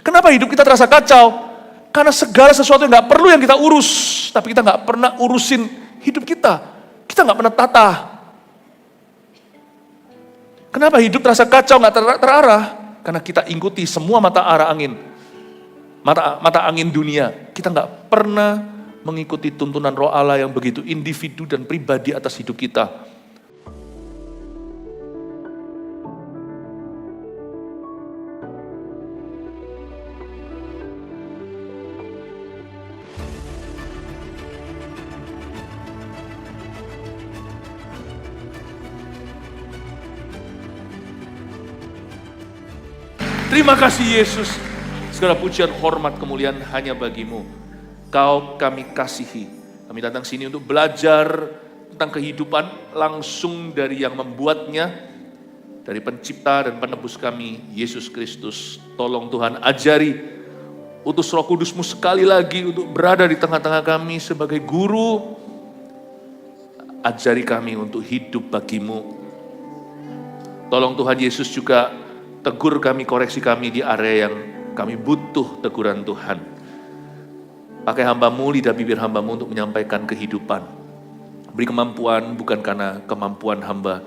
Kenapa hidup kita terasa kacau? Karena segala sesuatu yang gak perlu yang kita urus, tapi kita gak pernah urusin hidup kita. Kita gak pernah tata. Kenapa hidup terasa kacau, gak terarah? Karena kita ikuti semua mata arah angin. Mata angin dunia. Kita gak pernah mengikuti tuntunan Roh Allah yang begitu individu dan pribadi atas hidup kita. Terima kasih Yesus. Segala pujian, hormat, kemuliaan hanya bagimu. Kau kami kasihi. Kami datang sini untuk belajar tentang kehidupan langsung dari yang membuatnya, dari pencipta dan penebus kami, Yesus Kristus. Tolong Tuhan ajari, utus Roh Kudus-Mu sekali lagi untuk berada di tengah-tengah kami sebagai guru. Ajari kami untuk hidup bagimu. Tolong Tuhan Yesus juga tegur kami, koreksi kami di area yang kami butuh teguran Tuhan. Pakai hamba-Mu, lidah bibir hamba-Mu untuk menyampaikan kehidupan. Beri kemampuan bukan karena kemampuan hamba,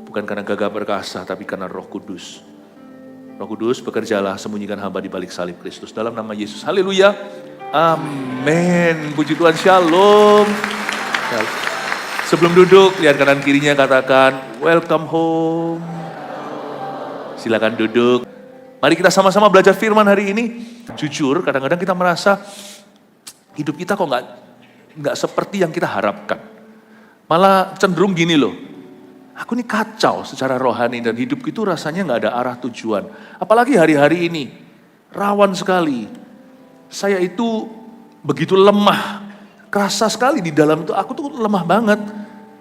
bukan karena gagah perkasa, tapi karena Roh Kudus. Roh Kudus bekerjalah, sembunyikan hamba di balik salib Kristus. Dalam nama Yesus, haleluya, amin. Puji Tuhan, shalom. Sebelum duduk, lihat kanan kirinya, katakan, welcome home. Silakan duduk. Mari kita sama-sama belajar firman hari ini. Jujur, kadang-kadang kita merasa hidup kita kok nggak seperti yang kita harapkan. Malah cenderung gini loh. Aku ini kacau secara rohani dan hidup itu rasanya nggak ada arah tujuan. Apalagi hari-hari ini rawan sekali. Saya itu begitu lemah, kerasa sekali di dalam itu. Aku tuh lemah banget.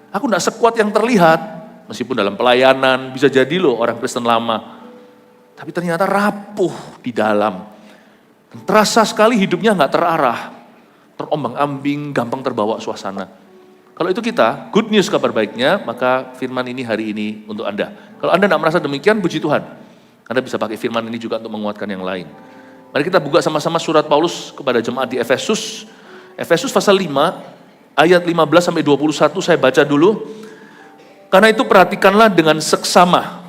Aku nggak sekuat yang terlihat. Meskipun dalam pelayanan, bisa jadi loh orang Kristen lama. Tapi ternyata rapuh di dalam. Dan terasa sekali hidupnya gak terarah. Terombang-ambing, gampang terbawa suasana. Kalau itu kita, good news kabar baiknya, maka firman ini hari ini untuk Anda. Kalau Anda gak merasa demikian, puji Tuhan. Anda bisa pakai firman ini juga untuk menguatkan yang lain. Mari kita buka sama-sama surat Paulus kepada jemaat di Efesus. Efesus pasal 5, ayat 15-21 saya baca dulu. Karena itu perhatikanlah dengan seksama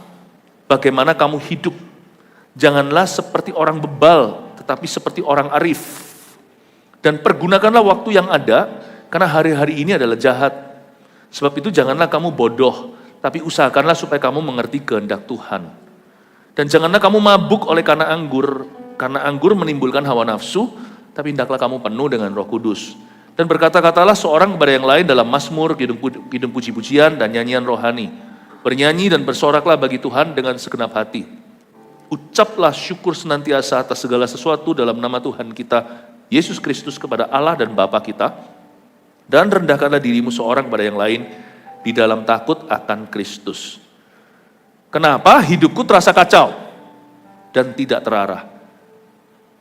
bagaimana kamu hidup. Janganlah seperti orang bebal, tetapi seperti orang arif. Dan pergunakanlah waktu yang ada, karena hari-hari ini adalah jahat. Sebab itu janganlah kamu bodoh, tapi usahakanlah supaya kamu mengerti kehendak Tuhan. Dan janganlah kamu mabuk oleh karena anggur menimbulkan hawa nafsu, tapi hendaklah kamu penuh dengan Roh Kudus. Dan berkata-katalah seorang kepada yang lain dalam mazmur, kidung puji-pujian, dan nyanyian rohani. Bernyanyi dan bersoraklah bagi Tuhan dengan segenap hati. Ucaplah syukur senantiasa atas segala sesuatu dalam nama Tuhan kita, Yesus Kristus kepada Allah dan Bapa kita. Dan rendahkanlah dirimu seorang kepada yang lain di dalam takut akan Kristus. Kenapa hidupku terasa kacau dan tidak terarah?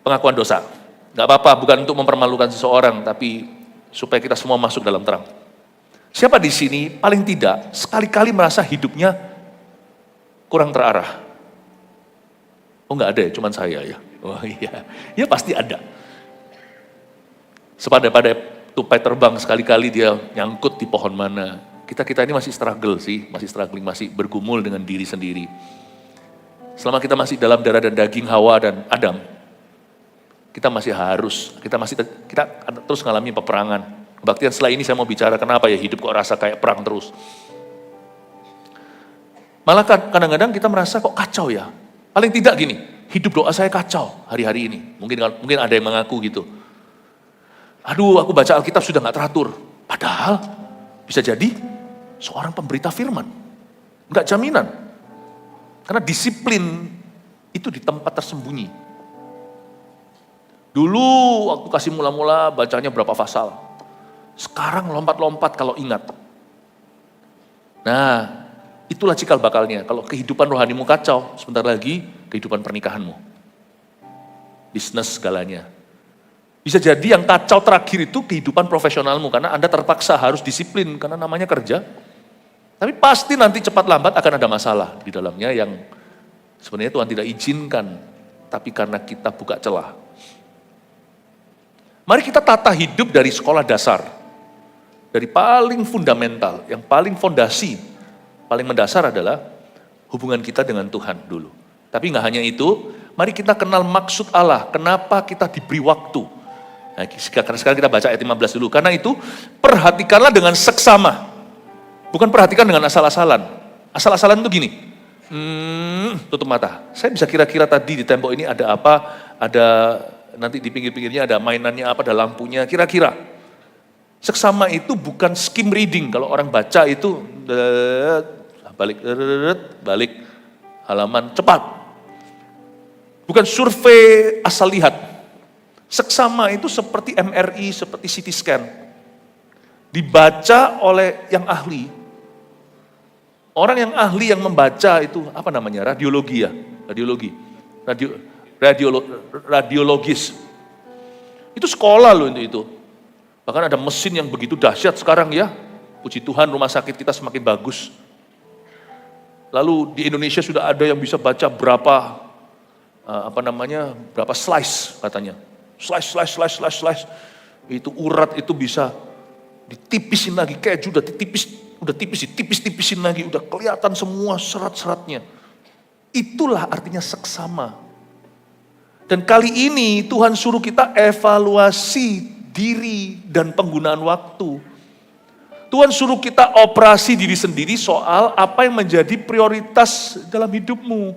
Pengakuan dosa. Gak apa-apa, bukan untuk mempermalukan seseorang, tapi supaya kita semua masuk dalam terang. Siapa di sini paling tidak sekali-kali merasa hidupnya kurang terarah? Oh nggak ada ya, cuman saya ya. Oh iya, ya pasti ada. Sepada-pada tupai terbang sekali-kali dia nyangkut di pohon mana. Kita ini masih struggle sih, masih struggling, masih bergumul dengan diri sendiri. Selama kita masih dalam darah dan daging Hawa dan Adam, kita terus mengalami peperangan. Kebaktian setelah ini saya mau bicara kenapa ya hidup kok rasa kayak perang terus. Malah kadang-kadang kita merasa kok kacau ya. Paling tidak gini, hidup doa saya kacau hari-hari ini. Mungkin ada yang mengaku gitu. Aduh, aku baca Alkitab sudah gak teratur. Padahal bisa jadi seorang pemberita firman. Enggak jaminan. Karena disiplin itu di tempat tersembunyi. Dulu waktu kasih mula-mula bacanya berapa pasal. Sekarang lompat-lompat kalau ingat. Nah, itulah cikal bakalnya. Kalau kehidupan rohanimu kacau, sebentar lagi kehidupan pernikahanmu. Bisnis segalanya. Bisa jadi yang kacau terakhir itu kehidupan profesionalmu. Karena Anda terpaksa harus disiplin, karena namanya kerja. Tapi pasti nanti cepat lambat akan ada masalah di dalamnya yang sebenarnya Tuhan tidak izinkan. tapi karena kita buka celah. Mari kita tata hidup dari sekolah dasar. Dari paling fundamental, yang paling fondasi, paling mendasar adalah hubungan kita dengan Tuhan dulu. Tapi nggak hanya itu, mari kita kenal maksud Allah, kenapa kita diberi waktu. Nah, sekarang kita baca ayat 15 dulu. Karena itu, perhatikanlah dengan seksama. Bukan perhatikan dengan asal-asalan. Asal-asalan itu gini, tutup mata. Saya bisa kira-kira tadi di tembok ini ada apa, ada nanti di pinggir-pinggirnya ada mainannya apa, ada lampunya, kira-kira. Seksama itu bukan skim reading. Kalau orang baca itu, balik, halaman, cepat. Bukan survei asal lihat. Seksama itu seperti MRI, seperti CT scan. Dibaca oleh yang ahli. Orang yang ahli yang membaca itu, apa namanya, radiologi ya? Radiologis. Itu sekolah loh itu. Bahkan ada mesin yang begitu dahsyat sekarang ya. Puji Tuhan rumah sakit kita semakin bagus. Lalu di Indonesia sudah ada yang bisa baca berapa slice katanya. Slice. Itu urat itu bisa ditipisin lagi, keju udah tipis-tipisin lagi, udah kelihatan semua serat-seratnya. Itulah artinya seksama. Dan kali ini Tuhan suruh kita evaluasi diri dan penggunaan waktu. Tuhan suruh kita operasi diri sendiri soal apa yang menjadi prioritas dalam hidupmu.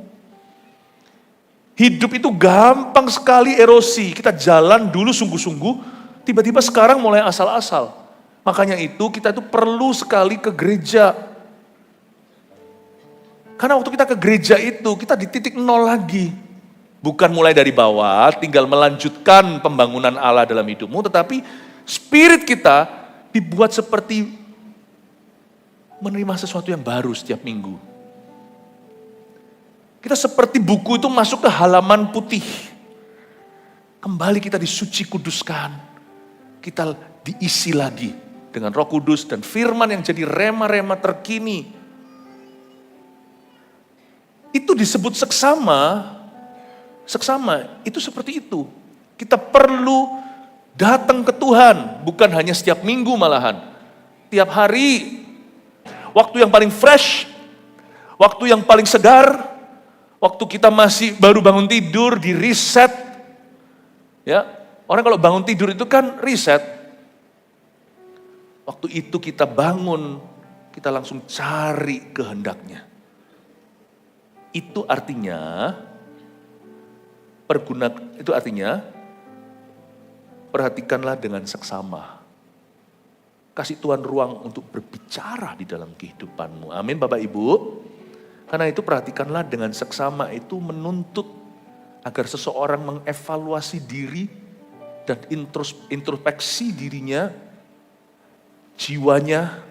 Hidup itu gampang sekali erosi. Kita jalan dulu sungguh-sungguh, tiba-tiba sekarang mulai asal-asal. Makanya itu kita itu perlu sekali ke gereja. Karena waktu kita ke gereja itu, kita di titik nol lagi. Bukan mulai dari bawah, tinggal melanjutkan pembangunan Allah dalam hidupmu, tetapi spirit kita dibuat seperti menerima sesuatu yang baru setiap minggu. Kita seperti buku itu masuk ke halaman putih. Kembali kita disuci kuduskan. Kita diisi lagi dengan Roh Kudus dan firman yang jadi rema-rema terkini. Itu disebut seksama. Seksama itu seperti itu. Kita perlu datang ke Tuhan, bukan hanya setiap minggu malahan. Tiap hari, waktu yang paling fresh, waktu yang paling segar, waktu kita masih baru bangun tidur, di reset. Ya, orang kalau bangun tidur itu kan reset. Waktu itu kita bangun, kita langsung cari kehendaknya. Itu artinya perhatikanlah dengan seksama. Kasih Tuhan ruang untuk berbicara di dalam kehidupanmu. Amin Bapak Ibu. Karena itu perhatikanlah dengan seksama itu menuntut agar seseorang mengevaluasi diri dan introspeksi dirinya, jiwanya,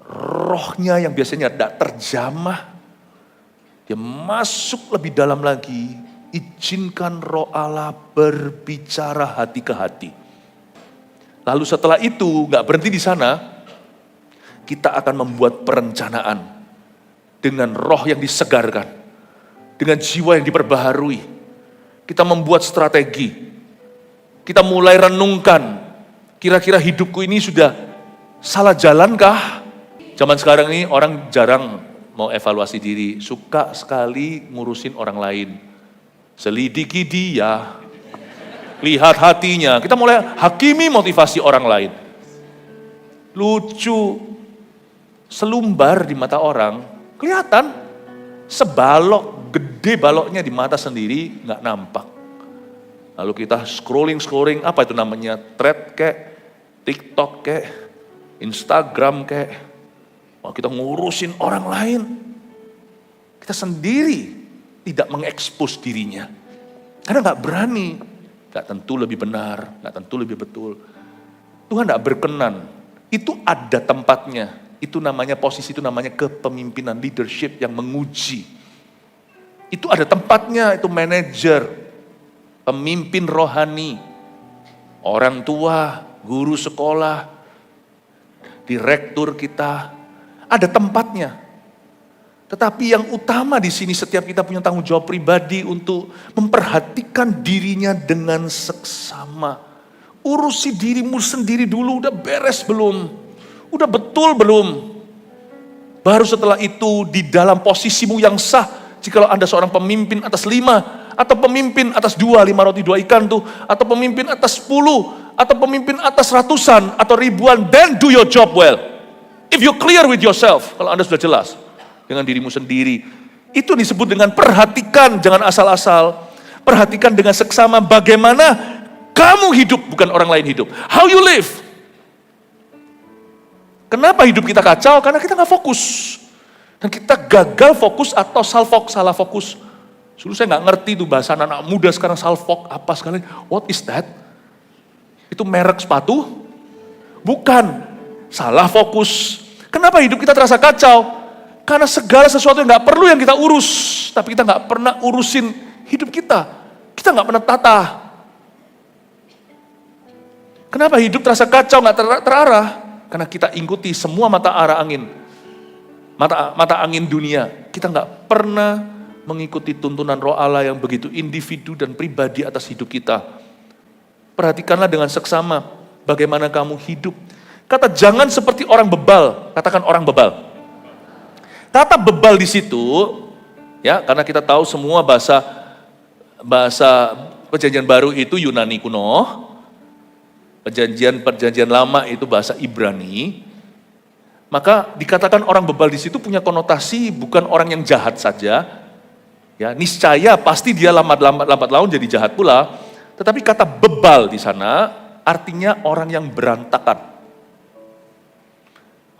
rohnya yang biasanya tidak terjamah. Dia masuk lebih dalam lagi. Izinkan Roh Allah berbicara hati ke hati. Lalu setelah itu nggak berhenti di sana, kita akan membuat perencanaan dengan roh yang disegarkan, dengan jiwa yang diperbaharui. Kita membuat strategi. Kita mulai renungkan, kira-kira hidupku ini sudah salah jalankah? Zaman sekarang ini orang jarang mau evaluasi diri, suka sekali ngurusin orang lain. Selidiki dia, lihat hatinya. Kita mulai hakimi motivasi orang lain. Lucu, selumbar di mata orang, kelihatan sebalok, gede baloknya di mata sendiri, nggak nampak. Lalu kita scrolling, apa itu namanya, thread kek, TikTok kek, Instagram kek. Wah, kita ngurusin orang lain. Kita sendiri tidak mengekspos dirinya. Karena gak berani. Gak tentu lebih benar, gak tentu lebih betul. Tuhan gak berkenan. Itu ada tempatnya. Itu namanya posisi, itu namanya kepemimpinan, leadership yang menguji. Itu ada tempatnya, itu manajer, pemimpin rohani, orang tua, guru sekolah, direktur kita. Ada tempatnya. Tetapi yang utama di sini setiap kita punya tanggung jawab pribadi untuk memperhatikan dirinya dengan seksama. Urusi dirimu sendiri dulu, udah beres belum? Udah betul belum? Baru setelah itu di dalam posisimu yang sah, jikalau Anda seorang pemimpin atas 5, atau pemimpin atas 2, 5 roti 2 ikan tuh, atau pemimpin atas 10, atau pemimpin atas ratusan, atau ribuan, then do your job well. If you clear with yourself, kalau Anda sudah jelas dengan dirimu sendiri, itu disebut dengan perhatikan, jangan asal-asal. Perhatikan dengan seksama bagaimana kamu hidup, bukan orang lain hidup. How you live. Kenapa hidup kita kacau? Karena kita nggak fokus. Dan kita gagal fokus atau salah fokus. Dulu saya nggak ngerti tuh bahasa anak muda sekarang salfok apa sekali. What is that? Itu merek sepatu? Bukan. Salah fokus. Kenapa hidup kita terasa kacau? Karena segala sesuatu yang nggak perlu yang kita urus, tapi kita nggak pernah urusin hidup kita. Kita nggak pernah tata. Kenapa hidup terasa kacau, nggak terarah? Karena kita ikuti semua mata arah angin, mata angin dunia. Kita nggak pernah mengikuti tuntunan Roh Allah yang begitu individu dan pribadi atas hidup kita. Perhatikanlah dengan seksama bagaimana kamu hidup. Kata jangan seperti orang bebal, katakan orang bebal. Kata bebal di situ, ya karena kita tahu semua bahasa Perjanjian Baru itu Yunani kuno, Perjanjian Lama itu bahasa Ibrani. Maka dikatakan orang bebal di situ punya konotasi bukan orang yang jahat saja, ya niscaya pasti dia lambat laun jadi jahat pula. Tetapi kata bebal di sana artinya orang yang berantakan.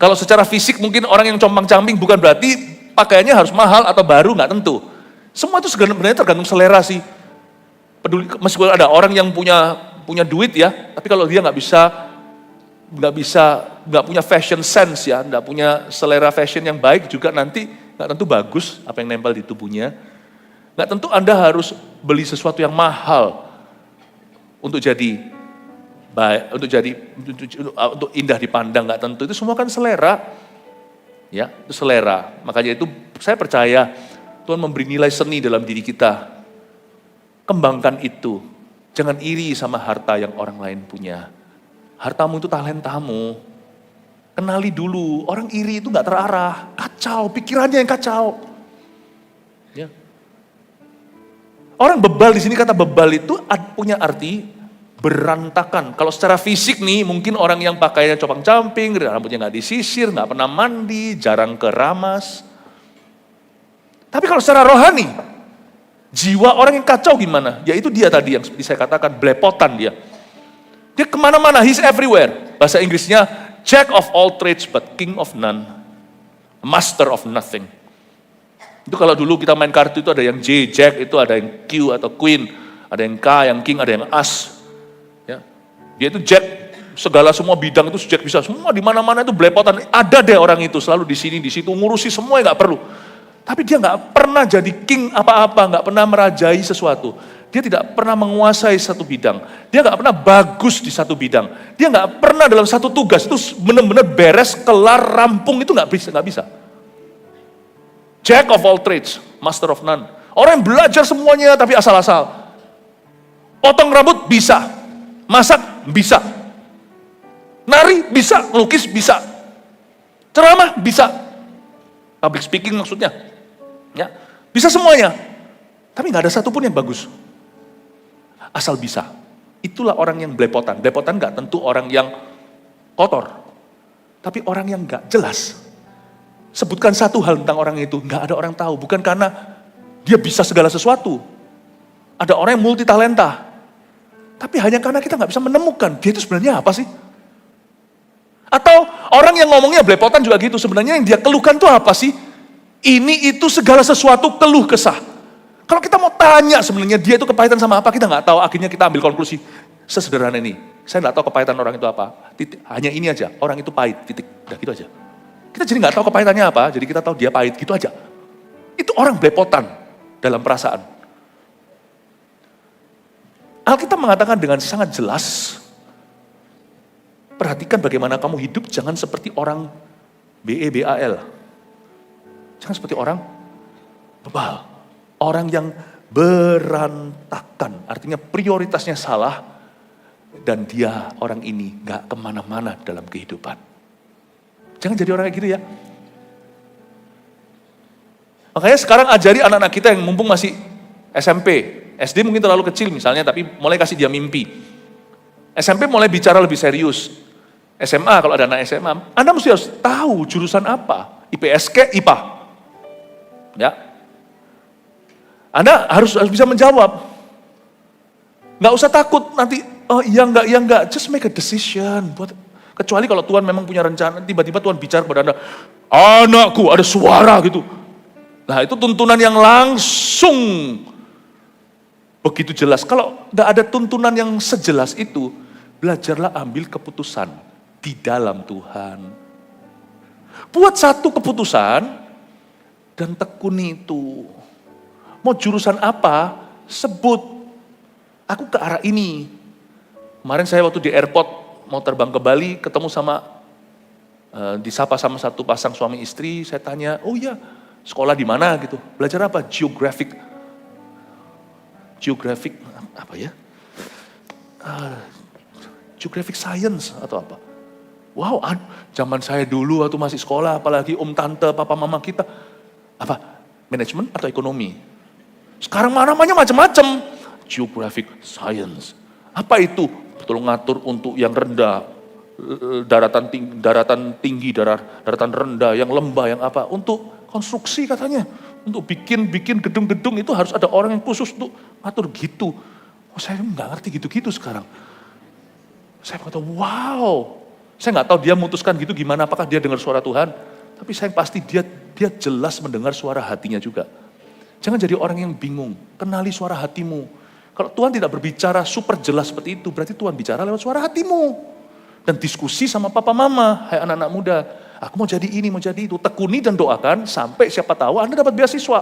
Kalau secara fisik mungkin orang yang compang-camping bukan berarti pakaiannya harus mahal atau baru, nggak tentu. Semua itu sebenarnya tergantung selera sih. Meskipun ada orang yang punya duit ya, tapi kalau dia nggak punya fashion sense ya, nggak punya selera fashion yang baik juga nanti nggak tentu bagus apa yang nempel di tubuhnya. Nggak tentu Anda harus beli sesuatu yang mahal untuk jadi baik, untuk indah dipandang, nggak tentu. Itu semua kan selera, ya itu selera. Makanya itu saya percaya Tuhan memberi nilai seni dalam diri kita. Kembangkan itu, jangan iri sama harta yang orang lain punya. Hartamu itu talentamu. Kenali dulu, orang iri itu nggak terarah, kacau, pikirannya yang kacau. Ya. Orang bebal di sini, kata bebal itu punya arti berantakan. Kalau secara fisik nih, mungkin orang yang pakainya compang-camping, rambutnya nggak disisir, nggak pernah mandi, jarang keramas. Tapi kalau secara rohani, jiwa orang yang kacau gimana? Yaitu dia tadi yang seperti saya katakan, belepotan dia. Dia kemana-mana, he's everywhere. Bahasa Inggrisnya, Jack of all trades but king of none. Master of nothing. Itu kalau dulu kita main kartu itu ada yang J, Jack, itu ada yang Q atau Queen, ada yang K, yang King, ada yang As. Dia itu Jack, segala semua bidang itu Jack bisa, semua di mana-mana itu belepotan. Ada deh orang itu selalu di sini, di situ ngurusi semua yang nggak perlu. Tapi dia nggak pernah jadi king apa-apa, nggak pernah merajai sesuatu. Dia tidak pernah menguasai satu bidang. Dia nggak pernah bagus di satu bidang. Dia nggak pernah dalam satu tugas itu benar-benar beres, kelar, rampung itu nggak bisa. Jack of all trades, master of none. Orang yang belajar semuanya tapi asal-asal. Potong rambut bisa, masak bisa, nari bisa, melukis bisa, ceramah bisa, public speaking maksudnya, ya bisa semuanya. Tapi nggak ada satupun yang bagus. Asal bisa. Itulah orang yang belepotan. Belepotan nggak tentu orang yang kotor, tapi orang yang nggak jelas. Sebutkan satu hal tentang orang itu, nggak ada orang tahu. Bukan karena dia bisa segala sesuatu. Ada orang yang multi talenta. Tapi hanya karena kita nggak bisa menemukan, dia itu sebenarnya apa sih? Atau orang yang ngomongnya belepotan juga gitu, sebenarnya yang dia keluhkan itu apa sih? Ini itu segala sesuatu keluh kesah. Kalau kita mau tanya sebenarnya dia itu kepahitan sama apa, kita nggak tahu, akhirnya kita ambil konklusi. Sesederhana ini, saya nggak tahu kepahitan orang itu apa. Titik. Hanya ini aja, orang itu pahit, titik. Udah gitu aja. Kita jadi nggak tahu kepahitannya apa, jadi kita tahu dia pahit, gitu aja. Itu orang belepotan dalam perasaan. Alkitab mengatakan dengan sangat jelas, perhatikan bagaimana kamu hidup, jangan seperti orang BEBAL. Jangan seperti orang bebal. Orang yang berantakan. Artinya prioritasnya salah. Dan dia, orang ini gak kemana-mana dalam kehidupan. Jangan jadi orang kayak gitu ya. Makanya sekarang ajari anak-anak kita yang mumpung masih SMP. SD mungkin terlalu kecil misalnya, tapi mulai kasih dia mimpi. SMP mulai bicara lebih serius. SMA, kalau ada anak SMA, Anda mesti harus tahu jurusan apa. IPS ke IPA. Ya. Anda harus bisa menjawab. Nggak usah takut nanti, oh iya enggak. Just make a decision. Kecuali kalau Tuhan memang punya rencana, tiba-tiba Tuhan bicara kepada Anda, anakku ada suara gitu. Nah itu tuntunan yang langsung begitu jelas. Kalau nggak ada tuntunan yang sejelas itu, belajarlah ambil keputusan di dalam Tuhan. Buat satu keputusan dan tekuni itu. Mau jurusan apa, sebut. Aku ke arah ini. Kemarin saya waktu di airport mau terbang ke Bali, ketemu sama, disapa sama satu pasang suami istri, saya tanya, oh iya, sekolah di mana gitu, belajar apa? Geographic apa ya? Geographic science atau apa? Wow, zaman saya dulu waktu masih sekolah, apalagi tante, papa, mama kita, apa? Manajemen atau ekonomi? Sekarang namanya macam-macam. Geographic science. Apa itu? Betul ngatur untuk yang rendah, daratan tinggi, daratan rendah, yang lembah, yang apa? Untuk konstruksi katanya. Untuk bikin gedung-gedung itu harus ada orang yang khusus untuk ngatur gitu. Oh, saya nggak ngerti gitu-gitu sekarang. Saya berkata, wow. Saya nggak tahu dia memutuskan gitu gimana, apakah dia dengar suara Tuhan. Tapi saya pasti dia jelas mendengar suara hatinya juga. Jangan jadi orang yang bingung, kenali suara hatimu. Kalau Tuhan tidak berbicara super jelas seperti itu, berarti Tuhan bicara lewat suara hatimu. Dan diskusi sama papa mama, hai anak-anak muda, aku mau jadi ini, mau jadi itu. Tekuni dan doakan sampai siapa tahu Anda dapat beasiswa.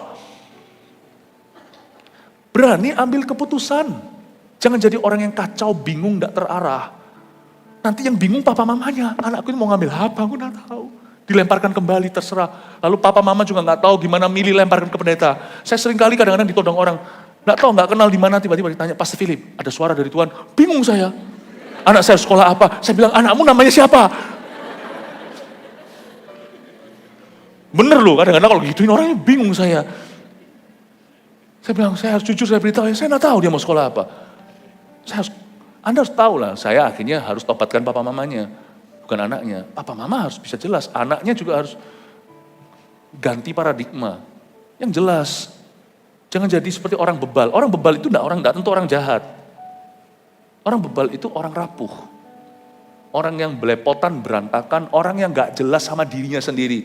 Berani ambil keputusan. Jangan jadi orang yang kacau, bingung, gak terarah. Nanti yang bingung papa mamanya, anakku ini mau ngambil apa, aku gak tahu. Dilemparkan kembali, terserah. Lalu papa mama juga gak tahu gimana milih lemparkan ke pendeta. Saya sering kali kadang-kadang ditodong orang, gak tahu, gak kenal di mana, tiba-tiba ditanya, Pastor Philip, ada suara dari Tuhan. Bingung saya. Anak saya sekolah apa? Saya bilang, anakmu namanya siapa? Bener loh, kadang-kadang kalau gituin orangnya bingung saya. Saya bilang, saya harus jujur, saya beritahu, saya gak tahu dia mau sekolah apa. Anda harus tahu lah, saya akhirnya harus tobatkan papa mamanya. Bukan anaknya. Papa mama harus bisa jelas, anaknya juga harus ganti paradigma. Yang jelas. Jangan jadi seperti orang bebal. Orang bebal itu enggak tentu orang jahat. Orang bebal itu orang rapuh. Orang yang belepotan, berantakan, orang yang enggak jelas sama dirinya sendiri.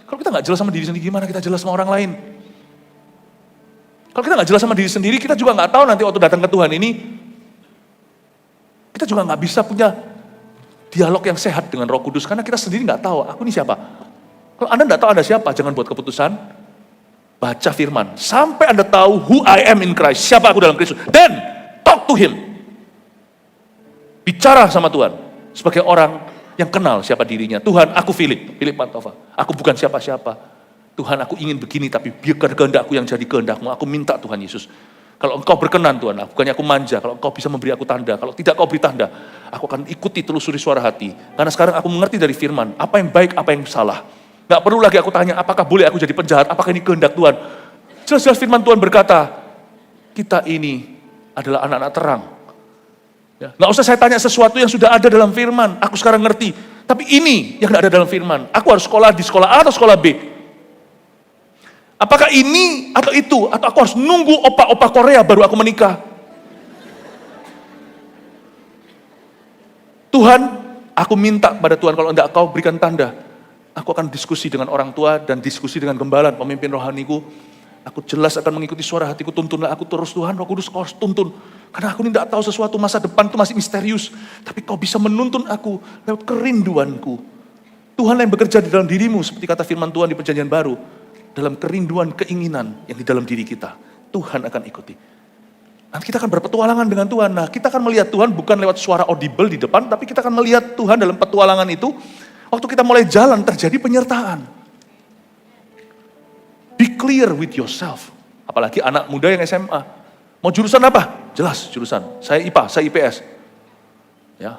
Kalau kita enggak jelas sama diri sendiri, gimana kita jelas sama orang lain? Kalau kita enggak jelas sama diri sendiri, kita juga enggak tahu nanti waktu datang ke Tuhan ini, kita juga enggak bisa punya dialog yang sehat dengan Roh Kudus, karena kita sendiri enggak tahu, aku ini siapa? Kalau Anda enggak tahu Anda siapa, jangan buat keputusan. Baca firman, sampai Anda tahu who I am in Christ, siapa aku dalam Kristus. Then, talk to Him. Bicara sama Tuhan, sebagai orang yang kenal siapa dirinya. Tuhan, aku Philip Pantova. Aku bukan siapa-siapa. Tuhan, aku ingin begini, tapi biarkan kehendakku yang jadi kehendakmu. Aku minta Tuhan Yesus. Kalau Engkau berkenan Tuhan, bukannya aku manja. Kalau Engkau bisa memberi aku tanda, kalau tidak Kau beri tanda, aku akan ikuti telusuri suara hati. Karena sekarang aku mengerti dari firman, apa yang baik, apa yang salah. Gak perlu lagi aku tanya, apakah boleh aku jadi penjahat, apakah ini kehendak Tuhan. Jelas-jelas firman Tuhan berkata, kita ini adalah anak-anak terang. Ya, gak usah saya tanya sesuatu yang sudah ada dalam firman, aku sekarang ngerti. Tapi ini yang gak ada dalam firman. Aku harus sekolah di sekolah A atau sekolah B. Apakah ini atau itu, atau aku harus nunggu opa-opa Korea baru aku menikah. Tuhan, aku minta pada Tuhan, kalau enggak Kau berikan tanda, aku akan diskusi dengan orang tua dan diskusi dengan gembala, pemimpin rohaniku. Aku jelas akan mengikuti suara hatiku, tuntunlah aku terus Tuhan, Roh Kudus Kau harus tuntun. Karena aku ini tidak tahu sesuatu, masa depan itu masih misterius. Tapi Kau bisa menuntun aku lewat kerinduanku. Tuhan yang bekerja di dalam dirimu, seperti kata firman Tuhan di Perjanjian Baru. Dalam kerinduan, keinginan yang di dalam diri kita. Tuhan akan ikuti. Nanti kita akan berpetualangan dengan Tuhan. Nah, kita akan melihat Tuhan bukan lewat suara audible di depan, tapi kita akan melihat Tuhan dalam petualangan itu. Waktu kita mulai jalan terjadi penyertaan. clear with yourself. Apalagi anak muda yang SMA. Mau jurusan apa? Jelas jurusan. Saya IPA, saya IPS. Ya.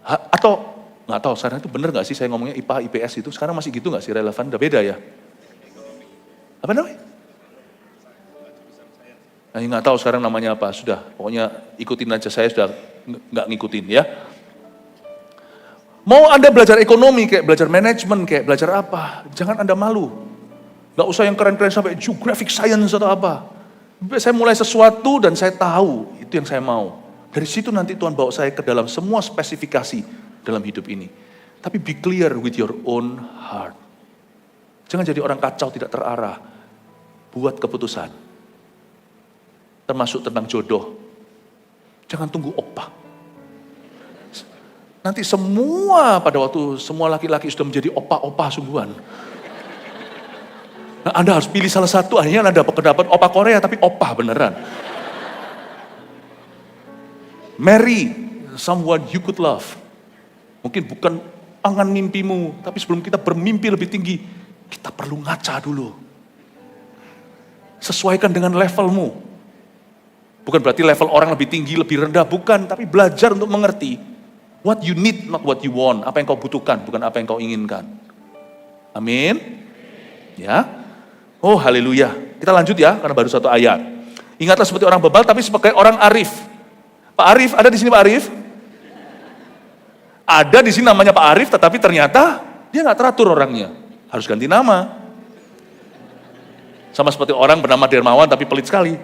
Atau, nggak tahu sekarang itu benar nggak sih saya ngomongnya IPA, IPS itu. Sekarang masih gitu nggak sih relevan? Udah beda ya? Apa namanya? Nah, nggak tahu sekarang namanya apa. Sudah, pokoknya ikutin aja. Saya sudah nggak ngikutin ya. Mau Anda belajar ekonomi, kayak belajar manajemen, kayak belajar apa, jangan Anda malu. Gak usah yang keren-keren sampai geographic science atau apa. Saya mulai sesuatu dan saya tahu itu yang saya mau. Dari situ nanti Tuhan bawa saya ke dalam semua spesifikasi dalam hidup ini. Tapi be clear with your own heart. Jangan jadi orang kacau tidak terarah. Buat keputusan. Termasuk tentang jodoh. Jangan tunggu opah. Nanti semua pada waktu semua laki-laki sudah menjadi opa-opa sungguhan. Nah, Anda harus pilih salah satu, akhirnya Anda dapat opa Korea tapi opa beneran. Marry someone you could love. Mungkin bukan angan mimpimu, tapi sebelum kita bermimpi lebih tinggi, kita perlu ngaca dulu. Sesuaikan dengan levelmu. Bukan berarti level orang lebih tinggi, lebih rendah, bukan, tapi belajar untuk mengerti. What you need, not what you want. Apa yang kau butuhkan, bukan apa yang kau inginkan. Amin. Ya. Oh haleluya. Kita lanjut ya, karena baru satu ayat. Ingatlah seperti orang bebal, tapi sebagai orang arif. Pak Arif, ada di sini Pak Arif? Ada di sini namanya Pak Arif, tetapi ternyata dia nggak teratur orangnya. Harus ganti nama. Sama seperti orang bernama Dermawan, tapi pelit sekali.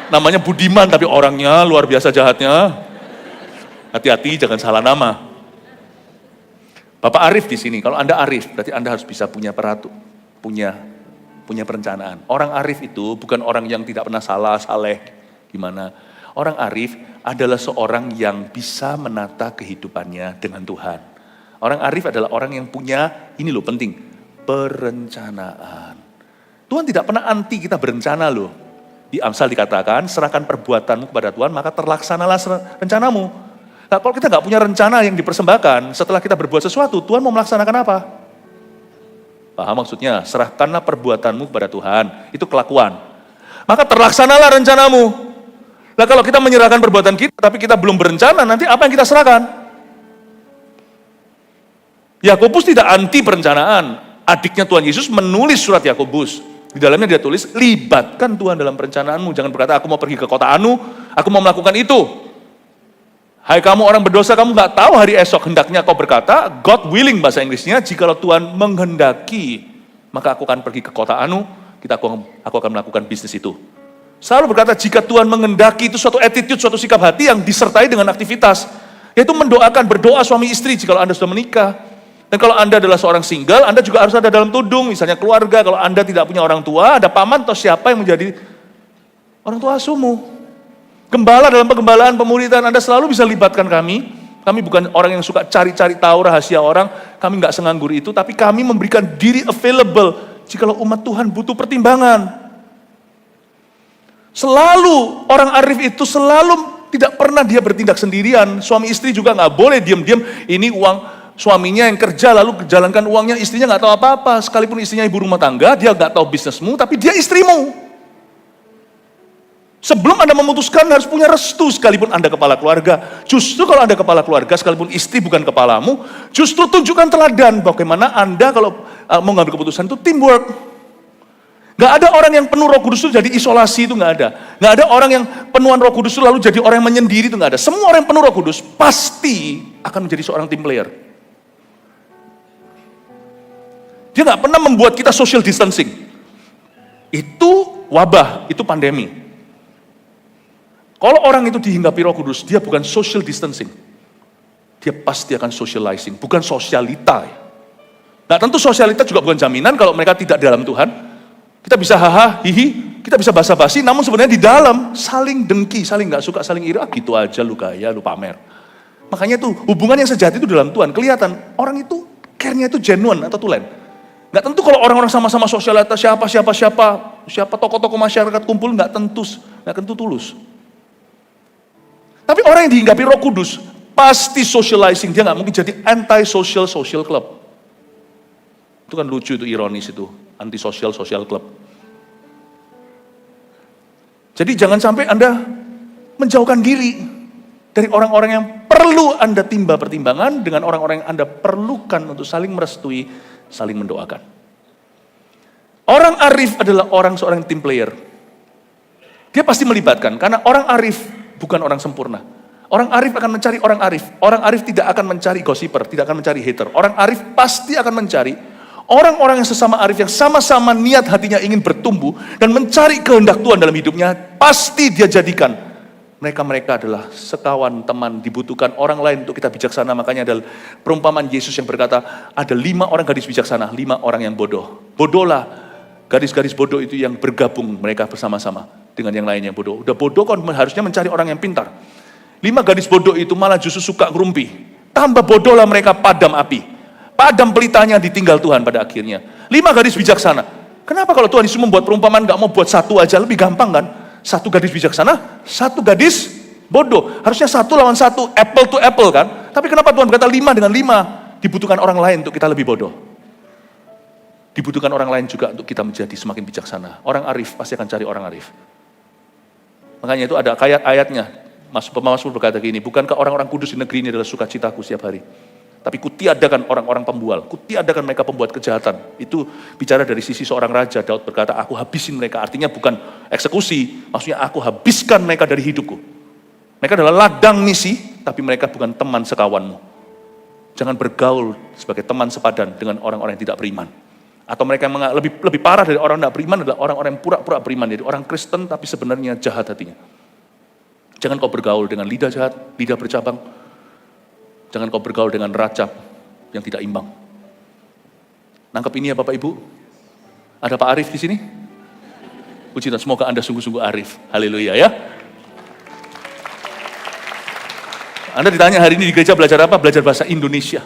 Namanya Budiman, tapi orangnya luar biasa jahatnya. Hati-hati, jangan salah nama. Bapak Arif di sini, kalau Anda Arif, berarti Anda harus bisa punya perencanaan. Orang Arif itu bukan orang yang tidak pernah salah, saleh, gimana. Orang Arif adalah seorang yang bisa menata kehidupannya dengan Tuhan. Orang Arif adalah orang yang punya, ini loh penting, perencanaan. Tuhan tidak pernah anti kita berencana loh. Di Amsal dikatakan, serahkan perbuatanmu kepada Tuhan, maka terlaksanalah rencanamu. Nah, kalau kita nggak punya rencana yang dipersembahkan, setelah kita berbuat sesuatu, Tuhan mau melaksanakan apa? Paham maksudnya? Serahkanlah perbuatanmu kepada Tuhan. Itu kelakuan. Maka terlaksanalah rencanamu. Nah, kalau kita menyerahkan perbuatan kita, tapi kita belum berencana, nanti apa yang kita serahkan? Yakobus tidak anti perencanaan. Adiknya Tuhan Yesus menulis surat Yakobus. Di dalamnya dia tulis, libatkan Tuhan dalam perencanaanmu. Jangan berkata, aku mau pergi ke kota Anu, aku mau melakukan itu. Hai kamu orang berdosa, kamu gak tahu hari esok, hendaknya kau berkata, God willing bahasa Inggrisnya, jikalau Tuhan menghendaki, maka aku akan pergi ke kota Anu, aku akan melakukan bisnis itu. Selalu berkata, jika Tuhan menghendaki, itu suatu attitude, suatu sikap hati yang disertai dengan aktivitas, yaitu mendoakan, berdoa suami istri, jikalau Anda sudah menikah. Dan kalau Anda adalah seorang single, Anda juga harus ada dalam tudung, misalnya keluarga, kalau Anda tidak punya orang tua, ada paman atau siapa yang menjadi orang tua asuhmu. Gembala dalam pengembalaan pemuridan, Anda selalu bisa libatkan kami. Kami bukan orang yang suka cari-cari tahu rahasia orang, kami nggak senganggur itu, tapi kami memberikan diri available jikalau umat Tuhan butuh pertimbangan. Selalu orang arif itu selalu tidak pernah dia bertindak sendirian. Suami istri juga nggak boleh diam-diam. Ini uang suaminya yang kerja lalu jalankan uangnya, istrinya nggak tahu apa-apa. Sekalipun istrinya ibu rumah tangga, dia nggak tahu bisnismu, tapi dia istrimu. Sebelum Anda memutuskan harus punya restu, sekalipun Anda kepala keluarga. Justru kalau Anda kepala keluarga, sekalipun istri bukan kepalamu, justru tunjukkan teladan bagaimana Anda kalau mau ngambil keputusan itu teamwork. Gak ada orang yang penuh Roh Kudus itu jadi isolasi, itu gak ada. Gak ada orang yang penuhan Roh Kudus itu lalu jadi orang yang menyendiri, itu gak ada. Semua orang yang penuh Roh Kudus pasti akan menjadi seorang team player. Dia gak pernah membuat kita social distancing. Itu wabah, itu pandemi. Kalau orang itu dihinggapi Roh Kudus, dia bukan social distancing. Dia pasti akan socializing, bukan sosialita. Nah tentu sosialita juga bukan jaminan kalau mereka tidak dalam Tuhan. Kita bisa haha, hihi, kita bisa basa-basi, namun sebenarnya di dalam saling dengki, saling gak suka, saling iri, gitu aja lu gaya, lu pamer. Makanya tuh hubungan yang sejati itu dalam Tuhan, kelihatan orang itu care-nya itu genuine atau tulen. Gak tentu kalau orang-orang sama-sama sosialita, siapa tokoh-tokoh masyarakat kumpul, gak tentu tulus. Tapi orang yang dihinggapi Roh Kudus, pasti socializing, dia gak mungkin jadi anti-social club. Itu kan lucu, itu ironis itu, antisosial social club. Jadi jangan sampai Anda menjauhkan diri dari orang-orang yang perlu Anda timba pertimbangan dengan orang-orang yang Anda perlukan untuk saling merestui, saling mendoakan. Orang arif adalah seorang team player. Dia pasti melibatkan, karena orang arif bukan orang sempurna. Orang arif akan mencari orang arif. Orang arif tidak akan mencari gossiper, tidak akan mencari hater. Orang arif pasti akan mencari orang-orang yang sesama arif, yang sama-sama niat hatinya ingin bertumbuh dan mencari kehendak Tuhan dalam hidupnya. Pasti dia jadikan mereka adalah sekawan, teman, dibutuhkan orang lain untuk kita bijaksana. Makanya ada perumpamaan Yesus yang berkata, ada 5 orang gadis bijaksana, 5 orang yang bodoh. Bodohlah gadis-gadis bodoh itu yang bergabung mereka bersama-sama dengan yang lain yang bodoh. Udah bodoh kan harusnya mencari orang yang pintar. 5 gadis bodoh itu malah justru suka ngerumpi. Tambah bodohlah mereka padam api. Padam pelitanya ditinggal Tuhan pada akhirnya. 5 gadis bijaksana. Kenapa kalau Tuhan Yesus membuat perumpamaan gak mau buat satu aja, lebih gampang kan? 1 gadis bijaksana, 1 gadis bodoh. Harusnya 1 lawan 1, apple to apple kan? Tapi kenapa Tuhan berkata 5 dengan 5? Dibutuhkan orang lain untuk kita lebih bodoh. Dibutuhkan orang lain juga untuk kita menjadi semakin bijaksana. Orang arif pasti akan cari orang arif. Makanya itu ada ayat-ayatnya. Mazmur berkata gini, bukankah orang-orang kudus di negeri ini adalah sukacitaku setiap hari? Tapi kutiadakan orang-orang pembual, kutiadakan mereka pembuat kejahatan. Itu bicara dari sisi seorang raja. Daud berkata, aku habisin mereka. Artinya bukan eksekusi, maksudnya aku habiskan mereka dari hidupku. Mereka adalah ladang misi, tapi mereka bukan teman sekawanmu. Jangan bergaul sebagai teman sepadan dengan orang-orang yang tidak beriman. Atau mereka yang lebih parah dari orang yang tidak beriman adalah orang-orang yang pura-pura beriman. Jadi orang Kristen tapi sebenarnya jahat hatinya. Jangan kau bergaul dengan lidah jahat, lidah bercabang. Jangan kau bergaul dengan racap yang tidak imbang. Nangkep ini ya Bapak Ibu? Ada Pak Arif di sini? Puji Tuhan, semoga Anda sungguh-sungguh arif. Haleluya ya. Anda ditanya hari ini di gereja belajar apa? Belajar bahasa Indonesia.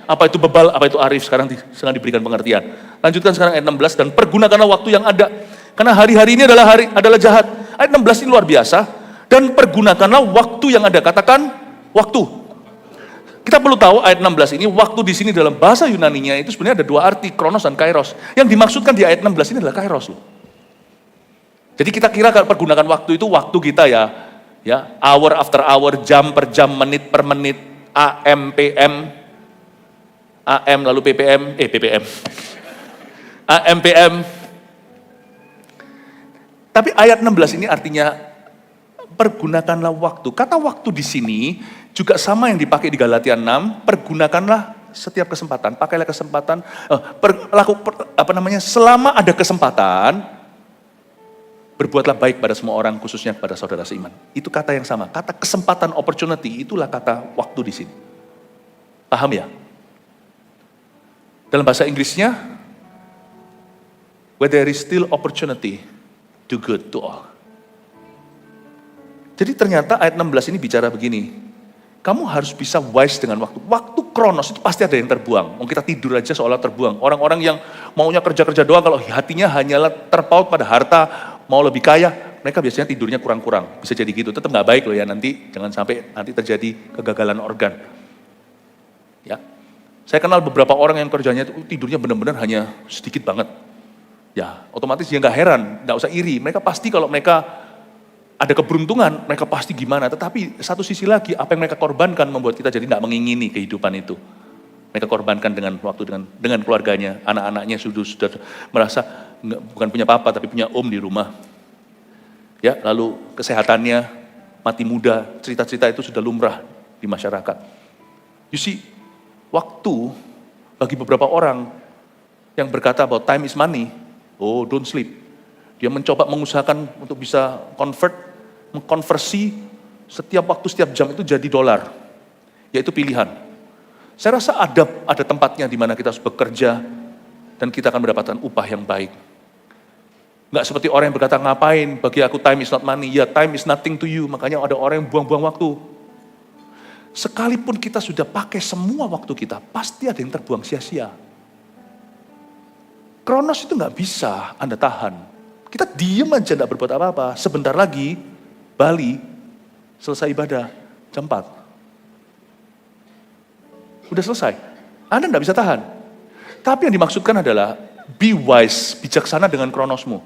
Apa itu bebal, apa itu arif, sekarang sedang diberikan pengertian. Lanjutkan sekarang ayat 16, dan pergunakanlah waktu yang ada. Karena hari-hari ini adalah jahat. Ayat 16 ini luar biasa. Dan pergunakanlah waktu yang ada. Katakan waktu. Kita perlu tahu ayat 16 ini, waktu di sini dalam bahasa Yunaninya itu sebenarnya ada 2 arti, kronos dan kairos. Yang dimaksudkan di ayat 16 ini adalah kairos. Jadi kita kira kalau pergunakan waktu itu waktu kita ya, hour after hour, jam per jam, menit per menit, AM, PM, AM lalu PPM, AM, PM. Tapi ayat 16 ini artinya pergunakanlah waktu. Kata waktu di sini juga sama yang dipakai di Galatia 6, pergunakanlah setiap kesempatan, pakailah kesempatan, selama ada kesempatan, berbuatlah baik pada semua orang, khususnya kepada saudara seiman. Itu kata yang sama, kata kesempatan, opportunity, itulah kata waktu di sini. Paham ya? Dalam bahasa Inggrisnya, where there is still opportunity, do good to all. Jadi ternyata ayat 16 ini bicara begini, kamu harus bisa wise dengan waktu. Waktu kronos itu pasti ada yang terbuang. Mau kita tidur aja seolah terbuang. Orang-orang yang maunya kerja-kerja doang, kalau hatinya hanyalah terpaut pada harta, mau lebih kaya, mereka biasanya tidurnya kurang-kurang. Bisa jadi gitu, tetap gak baik loh ya nanti. Jangan sampai nanti terjadi kegagalan organ. Ya, saya kenal beberapa orang yang kerjanya itu tidurnya benar-benar hanya sedikit banget. Ya, otomatis dia gak heran, gak usah iri. Mereka pasti kalau mereka ada keberuntungan, mereka pasti gimana. Tetapi satu sisi lagi, apa yang mereka korbankan membuat kita jadi tidak mengingini kehidupan itu. Mereka korbankan dengan waktu dengan keluarganya, anak-anaknya sudah merasa bukan punya papa tapi punya om di rumah. Ya, lalu kesehatannya, mati muda, cerita-cerita itu sudah lumrah di masyarakat. You see, waktu bagi beberapa orang yang berkata bahwa time is money, oh don't sleep. Dia mencoba mengusahakan untuk bisa mengkonversi setiap waktu, setiap jam itu jadi dolar. Yaitu pilihan. Saya rasa ada tempatnya di mana kita harus bekerja dan kita akan mendapatkan upah yang baik. Nggak seperti orang yang berkata, ngapain, bagi aku time is not money. Ya, time is nothing to you. Makanya ada orang yang buang-buang waktu. Sekalipun kita sudah pakai semua waktu kita, pasti ada yang terbuang sia-sia. Kronos itu nggak bisa Anda tahan. Kita diem aja, nggak berbuat apa-apa. Sebentar lagi, Bali, selesai ibadah, jam 4. Udah selesai. Anda nggak bisa tahan. Tapi yang dimaksudkan adalah be wise, bijaksana dengan kronosmu.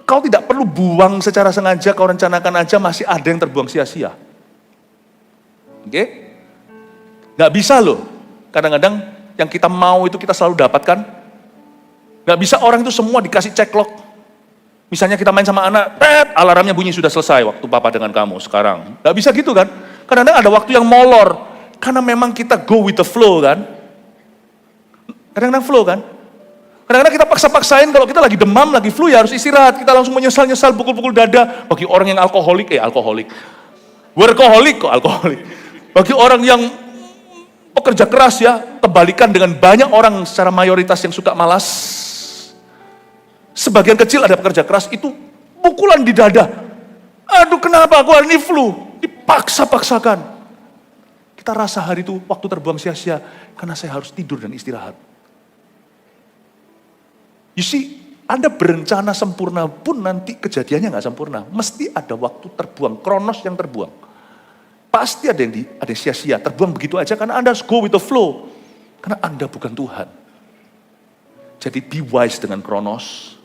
Kau tidak perlu buang secara sengaja, kau rencanakan aja masih ada yang terbuang sia-sia. Oke? Gak bisa loh, kadang-kadang yang kita mau itu kita selalu dapatkan. Gak bisa orang itu semua dikasih ceklock. Misalnya kita main sama anak, alarmnya bunyi sudah selesai waktu papa dengan kamu sekarang. Gak bisa gitu kan? Kadang-kadang ada waktu yang molor, karena memang kita go with the flow kan. Kadang-kadang flow kan. Kadang-kadang kita paksa-paksain kalau kita lagi demam, lagi flu ya harus istirahat. Kita langsung menyesal-nyesal, pukul-pukul dada. Bagi orang yang alkoholik. Workaholic kok alkoholik. Bagi orang yang pekerja keras ya, kebalikan dengan banyak orang secara mayoritas yang suka malas. Sebagian kecil ada pekerja keras itu pukulan di dada. Aduh kenapa aku hari ini flu? Dipaksa-paksakan. Kita rasa hari itu waktu terbuang sia-sia karena saya harus tidur dan istirahat. You see, Anda berencana sempurna pun nanti kejadiannya nggak sempurna. Mesti ada waktu terbuang, kronos yang terbuang. Pasti ada yang sia-sia, terbuang begitu aja karena Anda harus go with the flow. Karena Anda bukan Tuhan. Jadi be wise dengan kronos.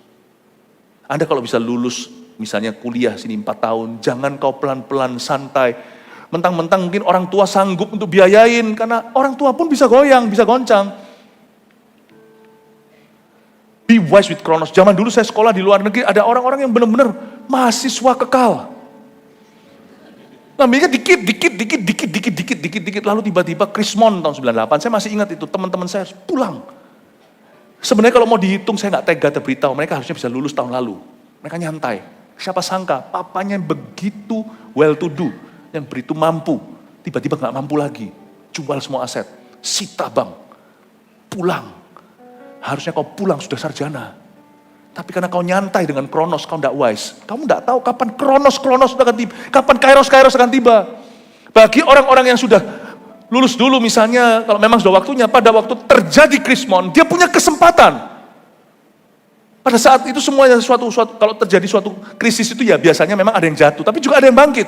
Anda kalau bisa lulus, misalnya kuliah sini 4 tahun, jangan kau pelan-pelan santai. Mentang-mentang mungkin orang tua sanggup untuk biayain, karena orang tua pun bisa goyang, bisa goncang. Be wise with kronos. Zaman dulu saya sekolah di luar negeri, ada orang-orang yang benar-benar mahasiswa kekal. Ngambilnya dikit, lalu tiba-tiba Krismon tahun 98, saya masih ingat itu, teman-teman saya pulang. Sebenarnya kalau mau dihitung, saya nggak tega terberitahu, mereka harusnya bisa lulus tahun lalu. Mereka nyantai. Siapa sangka, papanya yang begitu well to do, yang begitu mampu, tiba-tiba nggak mampu lagi. Jual semua aset, sita bank, pulang. Harusnya kau pulang sudah sarjana. Tapi karena kau nyantai dengan kronos, kau tidak wise. Kamu tidak tahu kapan kronos akan tiba. Kapan kairos akan tiba. Bagi orang-orang yang sudah lulus dulu misalnya, kalau memang sudah waktunya, pada waktu terjadi krismon, dia punya kesempatan. Pada saat itu semuanya kalau terjadi suatu krisis itu ya biasanya memang ada yang jatuh, tapi juga ada yang bangkit.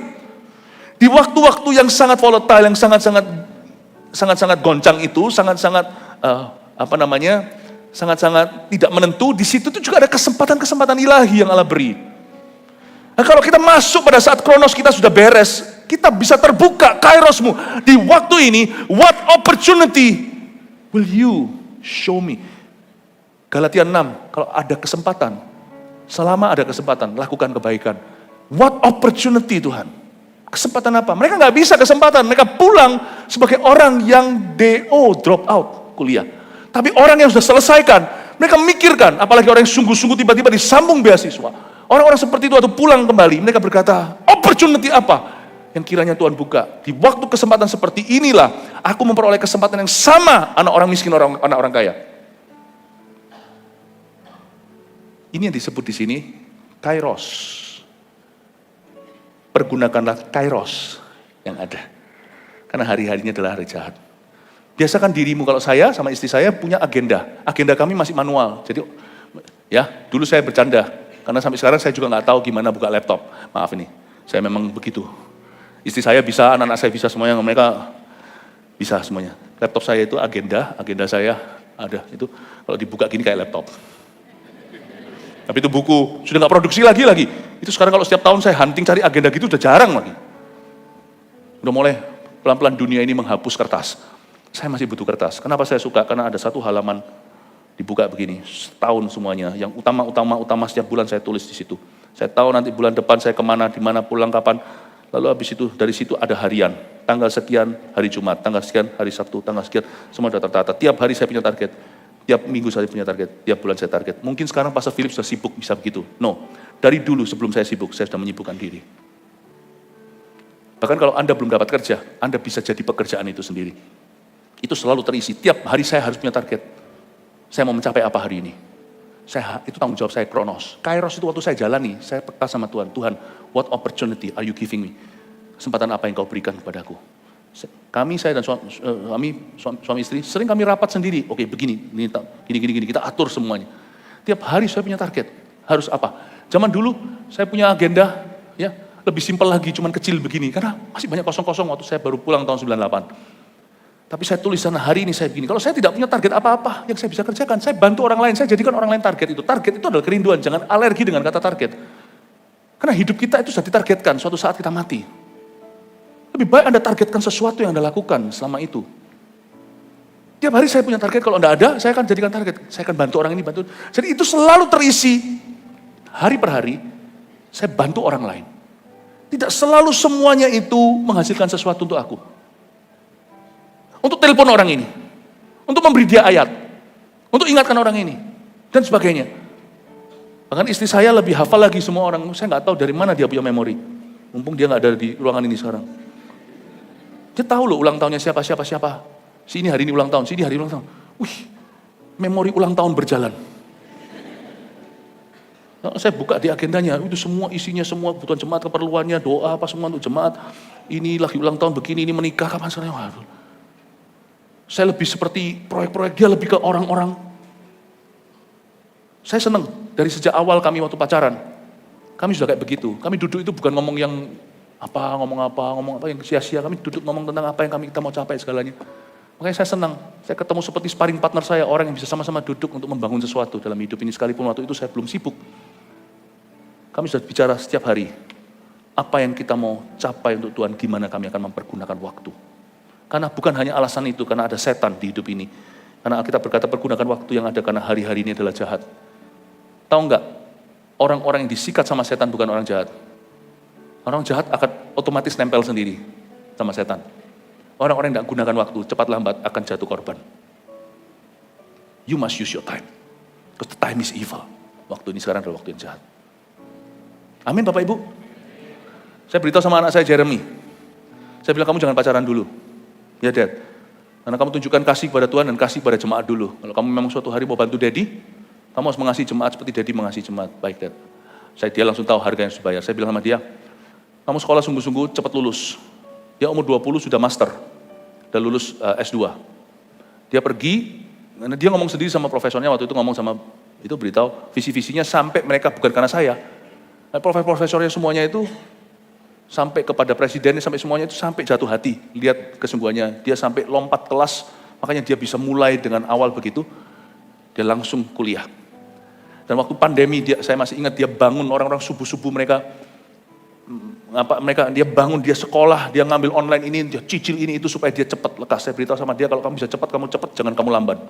Di waktu-waktu yang sangat volatile, yang sangat-sangat goncang itu, sangat-sangat tidak menentu, di situ tuh juga ada kesempatan-kesempatan ilahi yang Allah beri. Nah, kalau kita masuk pada saat kronos kita sudah beres, kita bisa terbuka kairosmu. Di waktu ini, what opportunity will you show me? Galatia 6, kalau ada kesempatan, selama ada kesempatan, lakukan kebaikan. What opportunity Tuhan? Kesempatan apa? Mereka nggak bisa kesempatan, mereka pulang sebagai orang yang drop out kuliah. Tapi orang yang sudah selesaikan, mereka mikirkan, apalagi orang yang sungguh-sungguh tiba-tiba disambung beasiswa. Orang-orang seperti itu waktu pulang kembali, mereka berkata, opportunity apa yang kiranya Tuhan buka? Di waktu kesempatan seperti inilah, aku memperoleh kesempatan yang sama anak orang miskin, anak orang kaya. Ini yang disebut di sini, kairos. Pergunakanlah kairos yang ada. Karena hari-harinya adalah hari jahat. Biasakan dirimu, kalau saya sama istri saya punya agenda. Agenda kami masih manual. Jadi ya dulu saya bercanda. Karena sampai sekarang saya juga nggak tahu gimana buka laptop. Maaf ini, saya memang begitu. Istri saya bisa, anak-anak saya bisa semuanya. Mereka bisa semuanya. Laptop saya itu agenda saya ada. Itu kalau dibuka gini kayak laptop. Tapi itu buku, sudah nggak produksi lagi. Itu sekarang kalau setiap tahun saya hunting cari agenda gitu udah jarang lagi. Udah mulai pelan-pelan dunia ini menghapus kertas. Saya masih butuh kertas. Kenapa saya suka? Karena ada satu halaman dibuka begini, setahun semuanya. Yang utama setiap bulan saya tulis di situ. Saya tahu nanti bulan depan saya kemana, di mana, pulang kapan. Lalu habis itu, dari situ ada harian. Tanggal sekian hari Jumat, tanggal sekian hari Sabtu, tanggal sekian, semua sudah tertata. Tiap hari saya punya target. Tiap minggu saya punya target, tiap bulan saya target. Mungkin sekarang Pastor Philip sudah sibuk, bisa begitu. No, dari dulu sebelum saya sibuk, saya sudah menyibukkan diri. Bahkan kalau Anda belum dapat kerja, Anda bisa jadi pekerjaan itu sendiri. Itu selalu terisi, tiap hari saya harus punya target. Saya mau mencapai apa hari ini? Itu tanggung jawab saya, kronos. Kairos itu waktu saya jalani, saya peka sama Tuhan. Tuhan, what opportunity are you giving me? Kesempatan apa yang kau berikan kepadaku? Saya dan suami istri, sering kami rapat sendiri. Oke, begini, gini, kita atur semuanya. Tiap hari saya punya target, harus apa? Zaman dulu saya punya agenda, ya lebih simpel lagi, cuman kecil begini. Karena masih banyak kosong-kosong waktu saya baru pulang tahun 98. Tapi saya tulis sana hari ini saya begini, kalau saya tidak punya target apa-apa yang saya bisa kerjakan, saya bantu orang lain, saya jadikan orang lain target itu. Target itu adalah kerinduan, jangan alergi dengan kata target. Karena hidup kita itu sudah ditargetkan, suatu saat kita mati. Lebih baik Anda targetkan sesuatu yang Anda lakukan selama itu. Tiap hari saya punya target, kalau enggak ada, saya akan jadikan target. Saya akan bantu orang ini, bantu. Jadi itu selalu terisi, hari per hari, saya bantu orang lain. Tidak selalu semuanya itu menghasilkan sesuatu untuk aku. Untuk telepon orang ini, untuk memberi dia ayat, untuk ingatkan orang ini, dan sebagainya. Bahkan istri saya lebih hafal lagi semua orang, saya nggak tahu dari mana dia punya memori. Mumpung dia nggak ada di ruangan ini sekarang. Dia tahu loh ulang tahunnya siapa. Si ini hari ini ulang tahun, si ini hari ini ulang tahun. Wih, memori ulang tahun berjalan. Nah, saya buka di agendanya, itu semua isinya, semua kebutuhan jemaat, keperluannya, doa, apa semua untuk jemaat. Ini lagi ulang tahun begini, ini menikah, kapan sekarang. Waduh. Saya lebih seperti proyek-proyek, dia lebih ke orang-orang. Saya senang, dari sejak awal kami waktu pacaran, kami sudah kayak begitu. Kami duduk itu bukan ngomong apa yang sia-sia. Kami duduk ngomong tentang apa yang kita mau capai segalanya. Makanya saya senang, saya ketemu seperti sparring partner saya, orang yang bisa sama-sama duduk untuk membangun sesuatu dalam hidup ini. Sekalipun waktu itu saya belum sibuk. Kami sudah bicara setiap hari, apa yang kita mau capai untuk Tuhan, gimana kami akan mempergunakan waktu. Karena bukan hanya alasan itu, karena ada setan di hidup ini. Karena kita berkata pergunakan waktu yang ada karena hari-hari ini adalah jahat. Tahu enggak, orang-orang yang disikat sama setan bukan orang jahat. Orang jahat akan otomatis nempel sendiri sama setan. Orang-orang yang tidak gunakan waktu, cepat lambat akan jatuh korban. You must use your time. Because the time is evil. Waktu ini sekarang adalah waktu yang jahat. Amin Bapak Ibu. Saya beritahu sama anak saya Jeremy. Saya bilang kamu jangan pacaran dulu. Ya Dad, karena kamu tunjukkan kasih kepada Tuhan dan kasih kepada jemaat dulu. Kalau kamu memang suatu hari mau bantu Daddy, kamu harus mengasihi jemaat seperti Daddy mengasihi jemaat. Baik Dad. Dia langsung tahu harga yang harus dibayar. Saya bilang sama dia, kamu sekolah sungguh-sungguh cepat lulus. Dia umur 20 sudah master, dan lulus S2. Dia pergi, dia ngomong sendiri sama profesornya waktu itu, ngomong sama itu beritahu visi-visinya sampai mereka bukan karena saya. Profesornya semuanya itu sampai kepada presidennya, sampai semuanya itu sampai jatuh hati. Lihat kesungguhannya, dia sampai lompat kelas, makanya dia bisa mulai dengan awal begitu, dia langsung kuliah. Dan waktu pandemi, saya masih ingat dia bangun orang-orang subuh-subuh mereka, dia bangun, dia sekolah, dia ngambil online ini, dia cicil ini itu supaya dia cepat lekas. Saya beritahu sama dia, kalau kamu bisa cepat, kamu cepat, jangan kamu lambat.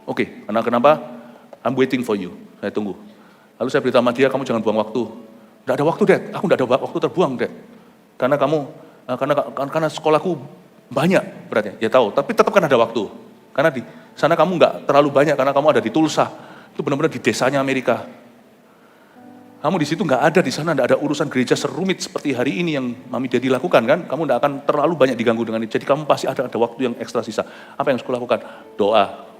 Oke, karena kenapa? I'm waiting for you, saya tunggu. Lalu saya beritahu sama dia, kamu jangan buang waktu. Tidak ada waktu, Dad. Aku tidak ada waktu terbuang, Dad. Karena sekolahku banyak beratnya. Ya tahu, tapi tetap kan ada waktu. Karena di sana kamu nggak terlalu banyak, karena kamu ada di Tulsa. Itu benar-benar di desanya Amerika. Kamu di situ nggak ada, di sana nggak ada urusan gereja serumit seperti hari ini yang Mami Daddy lakukan kan. Kamu nggak akan terlalu banyak diganggu dengan itu. Jadi kamu pasti ada waktu yang ekstra sisa. Apa yang harus lakukan? Doa.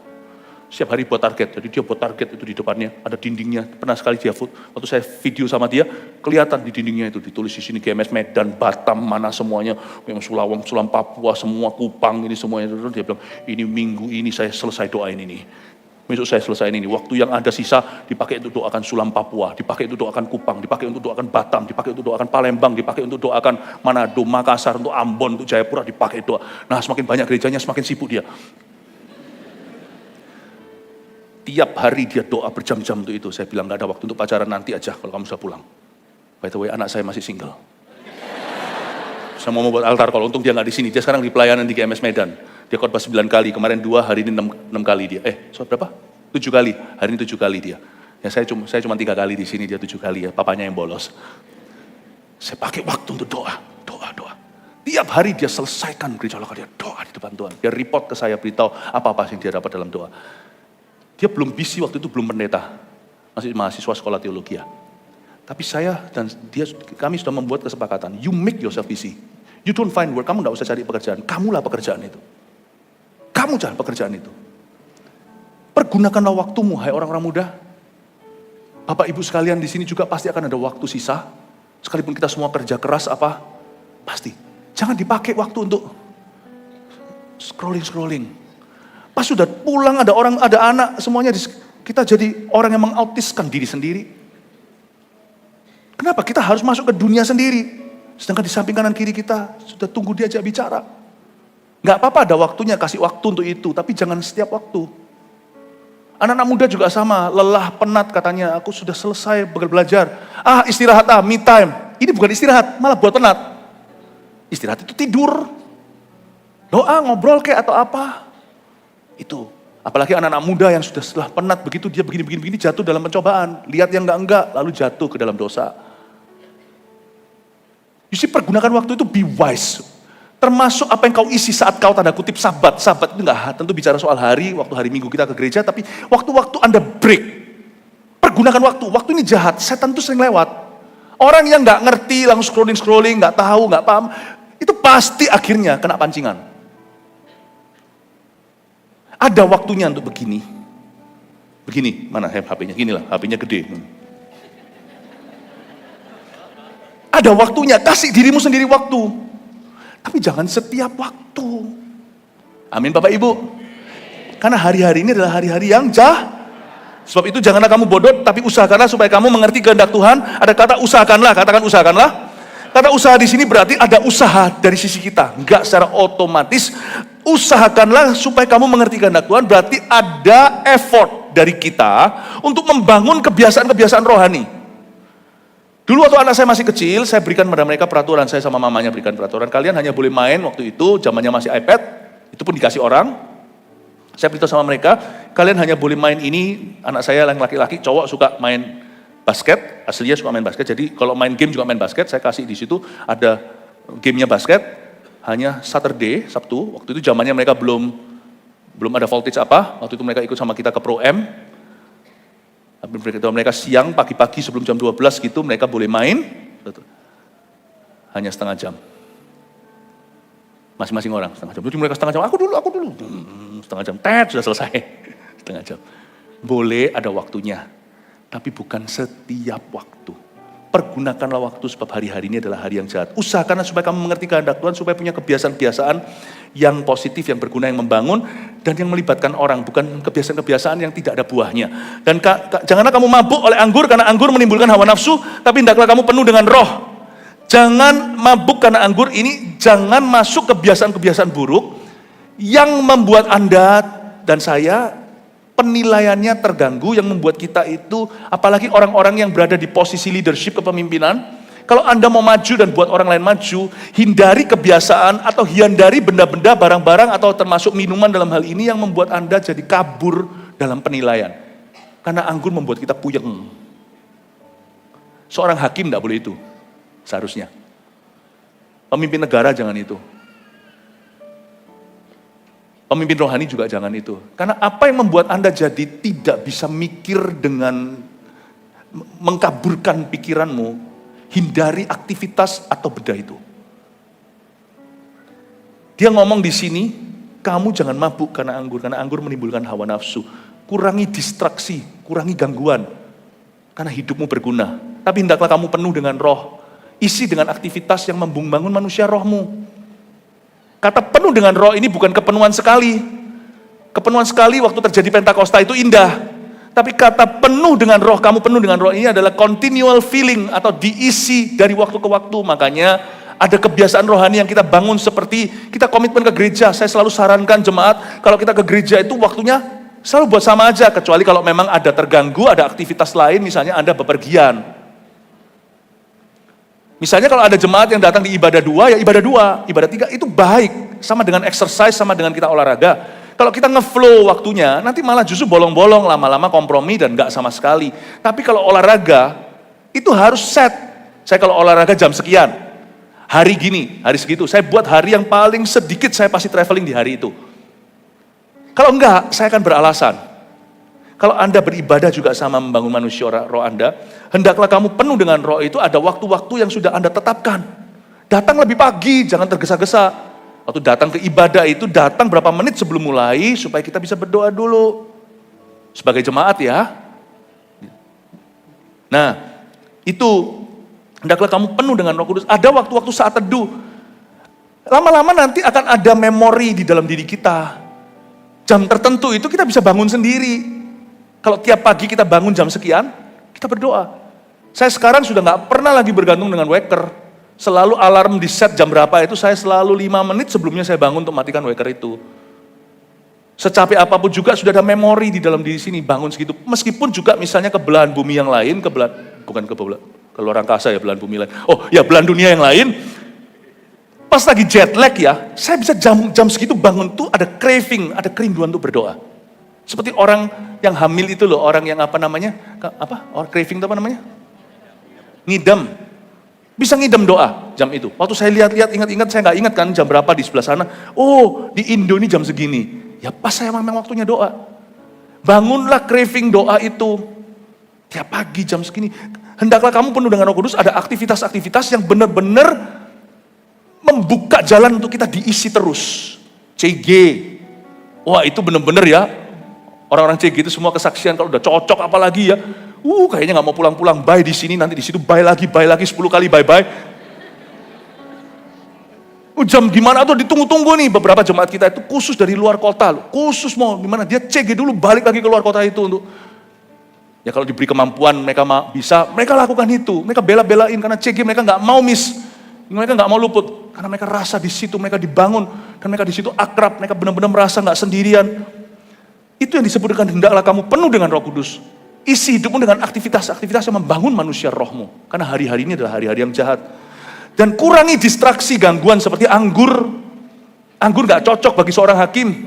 Setiap hari buat target, jadi dia buat target itu di depannya, ada dindingnya. Pernah sekali dia, waktu saya video sama dia, kelihatan di dindingnya itu, ditulis di sini GMS Medan, Batam, mana semuanya, yang Sulam Papua, semua Kupang, ini semuanya. Dia bilang, ini minggu ini saya selesai doain ini. Besok saya selesai ini, waktu yang ada sisa, dipakai untuk doakan Sulam Papua, dipakai untuk doakan Kupang, dipakai untuk doakan Batam, dipakai untuk doakan Palembang, dipakai untuk doakan Manado, Makassar, untuk Ambon, untuk Jayapura, dipakai doa. Nah semakin banyak gerejanya, semakin sibuk dia. Tiap hari dia doa berjam-jam untuk itu. Saya bilang gak ada waktu untuk pacaran, nanti aja kalau kamu sudah pulang. By the way, anak saya masih single. Saya mau buat altar, kalau untung dia gak di sini. Dia sekarang di pelayanan di GMS Medan. Dia khotbah 9 kali, kemarin 2, hari ini 6 kali dia. Berapa? 7 kali, hari ini 7 kali dia. Ya saya cuma 3 kali di sini, dia 7 kali ya, papanya yang bolos. Saya pakai waktu untuk doa. Tiap hari dia selesaikan gereja lokal, dia doa di depan Tuhan. Dia report ke saya, beritahu apa-apa yang dia dapat dalam doa. Dia belum bisi waktu itu, belum pendeta. Masih mahasiswa sekolah teologi ya. Tapi saya dan kami sudah membuat kesepakatan. You make yourself busy. You don't find work, kamu gak usah cari pekerjaan. Kamulah pekerjaan itu. Kamu cari pekerjaan itu. Pergunakanlah waktumu, hai orang-orang muda. Bapak ibu sekalian di sini juga pasti akan ada waktu sisa. Sekalipun kita semua kerja keras pasti. Jangan dipakai waktu untuk scrolling. Pas sudah pulang ada orang, ada anak, semuanya kita jadi orang yang mengautiskan diri sendiri. Kenapa? Kita harus masuk ke dunia sendiri. Sedangkan di samping kanan kiri kita sudah tunggu diajak bicara. Nggak apa-apa ada waktunya, kasih waktu untuk itu, tapi jangan setiap waktu. Anak-anak muda juga sama, lelah, penat katanya, aku sudah selesai belajar. Istirahat, me time. Ini bukan istirahat, malah buat penat. Istirahat itu tidur. Doa, ngobrol kayak atau apa. Itu. Apalagi anak-anak muda yang sudah setelah penat begitu dia begini jatuh dalam pencobaan. Lihat yang enggak, lalu jatuh ke dalam dosa. Pergunakan waktu itu be wise. Termasuk apa yang kau isi saat kau tanda kutip sabat. Sabat itu enggak tentu bicara soal hari, waktu hari Minggu kita ke gereja, tapi waktu-waktu Anda break. Pergunakan waktu. Waktu ini jahat, setan itu sering lewat. Orang yang enggak ngerti, langsung scrolling, enggak tahu, enggak paham, itu pasti akhirnya kena pancingan. Ada waktunya untuk begini. Begini, mana HP-nya? Gini lah, HP-nya gede. Ada waktunya, kasih dirimu sendiri waktu. Tapi jangan setiap waktu. Amin Bapak Ibu. Karena hari-hari ini adalah hari-hari yang sebab itu janganlah kamu bodoh, tapi usahakanlah supaya kamu mengerti kehendak Tuhan. Ada kata usahakanlah, katakan usahakanlah. Kata usaha di sini berarti ada usaha dari sisi kita. Enggak secara otomatis. Usahakanlah supaya kamu mengerti kehendak Tuhan, berarti ada effort dari kita untuk membangun kebiasaan-kebiasaan rohani. Dulu waktu anak saya masih kecil, saya berikan pada mereka peraturan, saya sama mamanya berikan peraturan, kalian hanya boleh main waktu itu, zamannya masih iPad, itu pun dikasih orang. Saya beritahu sama mereka, kalian hanya boleh main ini, anak saya yang laki-laki, cowok suka main basket, aslinya suka main basket, jadi kalau main game juga main basket, saya kasih di situ ada gamenya basket, hanya Saturday, Sabtu, waktu itu zamannya mereka belum ada voltage apa, waktu itu mereka ikut sama kita ke Pro M. Mereka siang, pagi-pagi sebelum jam 12 gitu, mereka boleh main, hanya setengah jam. Masing-masing orang, setengah jam. Jadi mereka setengah jam, aku dulu. Setengah jam, sudah selesai. Setengah jam. Boleh ada waktunya, tapi bukan setiap waktu. Pergunakanlah waktu sebab hari-hari ini adalah hari yang jahat. Usahakanlah supaya kamu mengerti kehendak Tuhan, supaya punya kebiasaan-kebiasaan yang positif, yang berguna, yang membangun, dan yang melibatkan orang, bukan kebiasaan-kebiasaan yang tidak ada buahnya. Dan janganlah kamu mabuk oleh anggur, karena anggur menimbulkan hawa nafsu, tapi hendaklah kamu penuh dengan roh. Jangan mabuk karena anggur ini, jangan masuk kebiasaan-kebiasaan buruk, yang membuat Anda dan saya, penilaiannya terganggu, yang membuat kita itu, apalagi orang-orang yang berada di posisi leadership kepemimpinan, kalau Anda mau maju dan buat orang lain maju, hindari kebiasaan atau hindari benda-benda, barang-barang atau termasuk minuman dalam hal ini yang membuat Anda jadi kabur dalam penilaian. Karena anggur membuat kita puyeng. Seorang hakim tidak boleh itu, seharusnya. Pemimpin negara jangan itu. Pemimpin rohani juga jangan itu. Karena apa yang membuat Anda jadi tidak bisa mikir dengan mengkaburkan pikiranmu, hindari aktivitas atau benda itu. Dia ngomong di sini, kamu jangan mabuk karena anggur menimbulkan hawa nafsu. Kurangi distraksi, kurangi gangguan, karena hidupmu berguna. Tapi hendaklah kamu penuh dengan roh, isi dengan aktivitas yang membangun manusia rohmu. Kata penuh dengan roh ini bukan kepenuhan sekali. Kepenuhan sekali waktu terjadi Pentakosta itu indah. Tapi kata penuh dengan roh, kamu penuh dengan roh ini adalah continual feeling atau diisi dari waktu ke waktu. Makanya ada kebiasaan rohani yang kita bangun seperti kita komitmen ke gereja. Saya selalu sarankan jemaat, kalau kita ke gereja itu waktunya selalu buat sama aja. Kecuali kalau memang ada terganggu, ada aktivitas lain, misalnya Anda bepergian. Misalnya kalau ada jemaat yang datang di ibadah 2, ya ibadah 2, ibadah 3, itu baik. Sama dengan exercise, sama dengan kita olahraga. Kalau kita nge-flow waktunya, nanti malah justru bolong-bolong, lama-lama kompromi dan enggak sama sekali. Tapi kalau olahraga, itu harus set. Saya kalau olahraga jam sekian, hari gini, hari segitu. Saya buat hari yang paling sedikit, saya pasti traveling di hari itu. Kalau enggak, saya akan beralasan. Kalau Anda beribadah juga sama membangun manusia roh Anda, hendaklah kamu penuh dengan roh itu, ada waktu-waktu yang sudah Anda tetapkan. Datang lebih pagi, jangan tergesa-gesa. Waktu datang ke ibadah itu, datang berapa menit sebelum mulai, supaya kita bisa berdoa dulu. Sebagai jemaat ya. Nah, itu, hendaklah kamu penuh dengan Roh Kudus. Ada waktu-waktu saat teduh. Lama-lama nanti akan ada memori di dalam diri kita. Jam tertentu itu kita bisa bangun sendiri. Kalau tiap pagi kita bangun jam sekian, kita berdoa. Saya sekarang sudah gak pernah lagi bergantung dengan waker. Selalu alarm di set jam berapa itu saya selalu 5 menit sebelumnya saya bangun untuk matikan waker itu. Secapek apapun juga sudah ada memori di dalam diri sini, bangun segitu. Meskipun juga misalnya ke belahan bumi yang lain, bukan ke luar angkasa ya, belahan bumi lain. Oh ya, belahan dunia yang lain. Pas lagi jet lag ya, saya bisa jam segitu bangun tuh ada craving, ada kerinduan untuk berdoa. Seperti orang yang hamil itu loh, orang yang orang craving itu apa namanya? Ngidam. Bisa ngidam doa jam itu. Waktu saya lihat-lihat, ingat-ingat, saya nggak ingat kan jam berapa di sebelah sana. Oh, di Indo ini jam segini. Ya pas saya memang waktunya doa. Bangunlah craving doa itu. Tiap pagi jam segini. Hendaklah kamu penuh dengan Roh Kudus, ada aktivitas-aktivitas yang benar-benar membuka jalan untuk kita diisi terus. CG. Wah itu benar-benar ya. Orang-orang CG itu semua kesaksian kalau udah cocok apalagi ya. Kayaknya nggak mau pulang-pulang, bye di sini, nanti di situ bye lagi 10 kali bye-bye. Jam gimana tuh ditunggu-tunggu nih, beberapa jemaat kita itu khusus dari luar kota loh. Khusus mau gimana, dia CG dulu balik lagi ke luar kota itu untuk ya kalau diberi kemampuan mereka bisa, mereka lakukan itu. Mereka bela-belain karena CG mereka nggak mau miss. Mereka nggak mau luput karena mereka rasa di situ mereka dibangun dan mereka di situ akrab, mereka benar-benar merasa nggak sendirian. Itu yang disebut dengan hendaklah kamu penuh dengan Roh Kudus. Isi hidupmu dengan aktivitas-aktivitas yang membangun manusia rohmu. Karena hari-hari ini adalah hari-hari yang jahat. Dan kurangi distraksi gangguan seperti anggur. Anggur gak cocok bagi seorang hakim.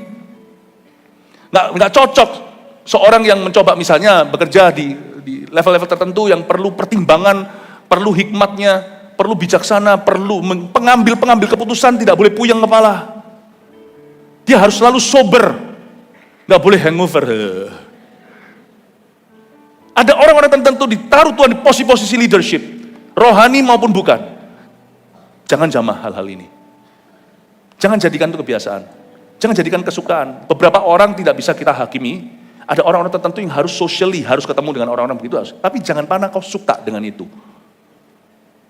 Gak cocok seorang yang mencoba misalnya bekerja di level-level tertentu yang perlu pertimbangan, perlu hikmatnya, perlu bijaksana, perlu pengambil keputusan, tidak boleh puyeng kepala. Dia harus selalu sober. Gak boleh hangover. Ada orang-orang tertentu ditaruh Tuhan di posisi leadership, rohani maupun bukan. Jangan jamah hal-hal ini. Jangan jadikan itu kebiasaan. Jangan jadikan kesukaan. Beberapa orang tidak bisa kita hakimi. Ada orang-orang tertentu yang harus socially, harus ketemu dengan orang-orang begitu. Tapi jangan pernah kau suka dengan itu.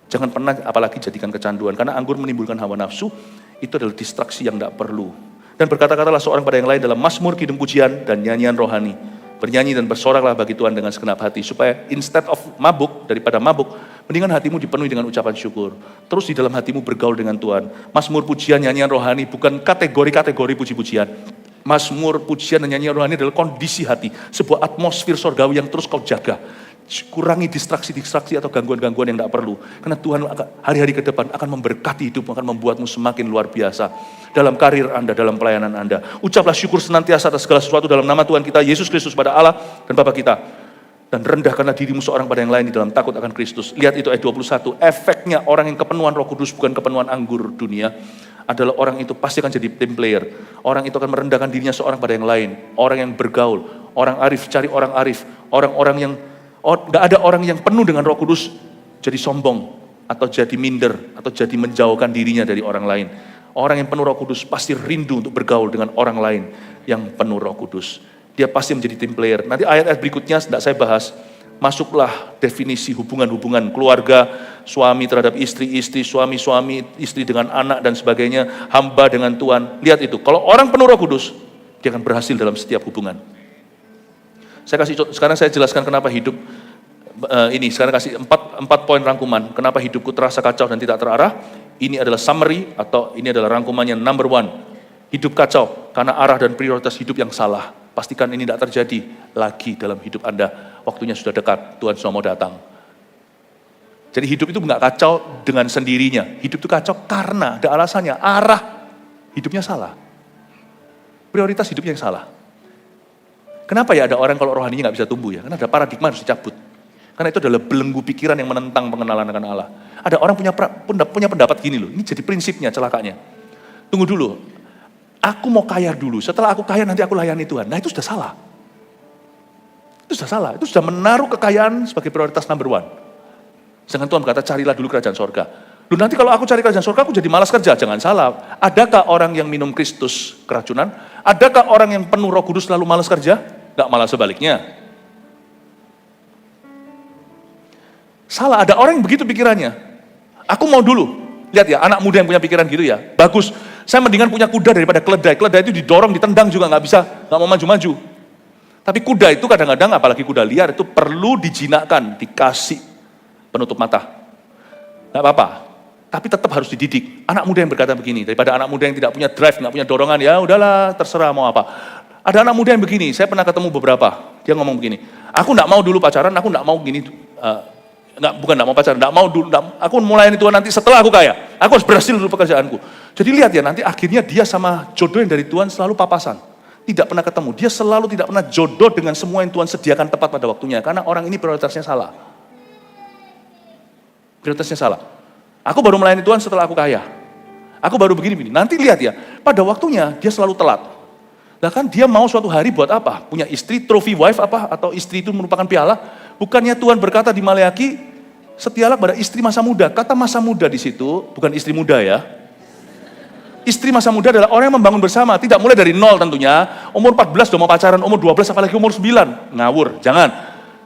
Jangan pernah apalagi jadikan kecanduan. Karena anggur menimbulkan hawa nafsu, itu adalah distraksi yang tidak perlu. Dan berkata-katalah seorang pada yang lain dalam mazmur, kidung pujian, dan nyanyian rohani. Bernyanyi dan bersoraklah bagi Tuhan dengan segenap hati. Supaya instead of daripada mabuk, mendingan hatimu dipenuhi dengan ucapan syukur. Terus di dalam hatimu bergaul dengan Tuhan. Mazmur, pujian, nyanyian rohani bukan kategori-kategori puji-pujian. Mazmur, pujian, dan nyanyian rohani adalah kondisi hati. Sebuah atmosfer surgawi yang terus kau jaga. Kurangi distraksi-distraksi atau gangguan-gangguan yang tidak perlu. Karena Tuhan hari-hari ke depan akan memberkati hidupmu, akan membuatmu semakin luar biasa. Dalam karir Anda, dalam pelayanan Anda. Ucaplah syukur senantiasa atas segala sesuatu dalam nama Tuhan kita, Yesus Kristus pada Allah dan Bapa kita. Dan rendahkanlah dirimu seorang pada yang lain di dalam takut akan Kristus. Lihat itu ayat 21. Efeknya orang yang kepenuhan Roh Kudus bukan kepenuhan anggur dunia. Adalah orang itu pasti akan jadi team player. Orang itu akan merendahkan dirinya seorang pada yang lain. Orang yang bergaul. Orang arif, cari orang arif. Orang-orang yang gak ada orang yang penuh dengan Roh Kudus jadi sombong atau jadi minder atau jadi menjauhkan dirinya dari orang lain. Orang yang penuh Roh Kudus pasti rindu untuk bergaul dengan orang lain yang penuh Roh Kudus. Dia pasti menjadi team player. Nanti ayat-ayat berikutnya tidak saya bahas. Masuklah definisi hubungan-hubungan keluarga, suami terhadap istri-istri, suami-suami, istri dengan anak dan sebagainya, hamba dengan Tuhan. Lihat itu, kalau orang penuh Roh Kudus, dia akan berhasil dalam setiap hubungan. Sekarang saya jelaskan kenapa hidup sekarang kasih 4 poin rangkuman. Kenapa hidupku terasa kacau dan tidak terarah. Ini adalah summary atau ini adalah rangkumannya. Number 1, hidup kacau karena arah dan prioritas hidup yang salah. Pastikan ini tidak terjadi lagi dalam hidup Anda. Waktunya sudah dekat, Tuhan sudah mau datang. Jadi hidup itu nggak kacau dengan sendirinya. Hidup itu kacau karena ada alasannya, arah hidupnya salah. Prioritas hidupnya yang salah. Kenapa ya ada orang kalau rohaninya nggak bisa tumbuh ya? Karena ada paradigma harus dicabut. Karena itu adalah belenggu pikiran yang menentang pengenalan akan Allah. Ada orang punya pendapat gini loh, ini jadi prinsipnya celakanya. Tunggu dulu, aku mau kaya dulu, setelah aku kaya nanti aku layani Tuhan. Nah itu sudah salah. Itu sudah salah, itu sudah menaruh kekayaan sebagai prioritas number 1. Sedangkan Tuhan berkata carilah dulu kerajaan sorga. Loh nanti kalau aku cari kerajaan sorga aku jadi malas kerja, jangan salah. Adakah orang yang minum Kristus keracunan? Adakah orang yang penuh Roh Kudus lalu malas kerja? Enggak, malah sebaliknya. Salah, ada orang yang begitu pikirannya. Aku mau dulu. Lihat ya, anak muda yang punya pikiran gitu ya. Bagus, saya mendingan punya kuda daripada keledai. Keledai itu didorong, ditendang juga nggak bisa, nggak mau maju-maju. Tapi kuda itu kadang-kadang, apalagi kuda liar, itu perlu dijinakkan, dikasih penutup mata. Nggak apa-apa. Tapi tetap harus dididik. Anak muda yang berkata begini, daripada anak muda yang tidak punya drive, nggak punya dorongan, ya udahlah terserah mau apa. Ada anak muda yang begini, saya pernah ketemu beberapa, dia ngomong begini, aku nggak mau dulu pacaran, aku nggak mau gini, bukan nggak mau pacaran, nggak mau dulu, aku melayani Tuhan nanti setelah aku kaya, aku harus berhasil dulu pekerjaanku. Jadi lihat ya, nanti akhirnya dia sama jodoh yang dari Tuhan selalu papasan. Tidak pernah ketemu, dia selalu tidak pernah jodoh dengan semua yang Tuhan sediakan tepat pada waktunya, karena orang ini prioritasnya salah. Prioritasnya salah. Aku baru melayani Tuhan setelah aku kaya. Aku baru begini-begini. Nanti lihat ya, pada waktunya dia selalu telat. Nah kan dia mau suatu hari buat apa? Punya istri, trophy wife apa? Atau istri itu merupakan piala? Bukannya Tuhan berkata di Maleakhi, setialah pada istri masa muda. Kata masa muda di situ, bukan istri muda ya. Istri masa muda adalah orang yang membangun bersama. Tidak mulai dari nol tentunya. Umur 14 udah mau pacaran, umur 12 apalagi umur 9. Ngawur, jangan.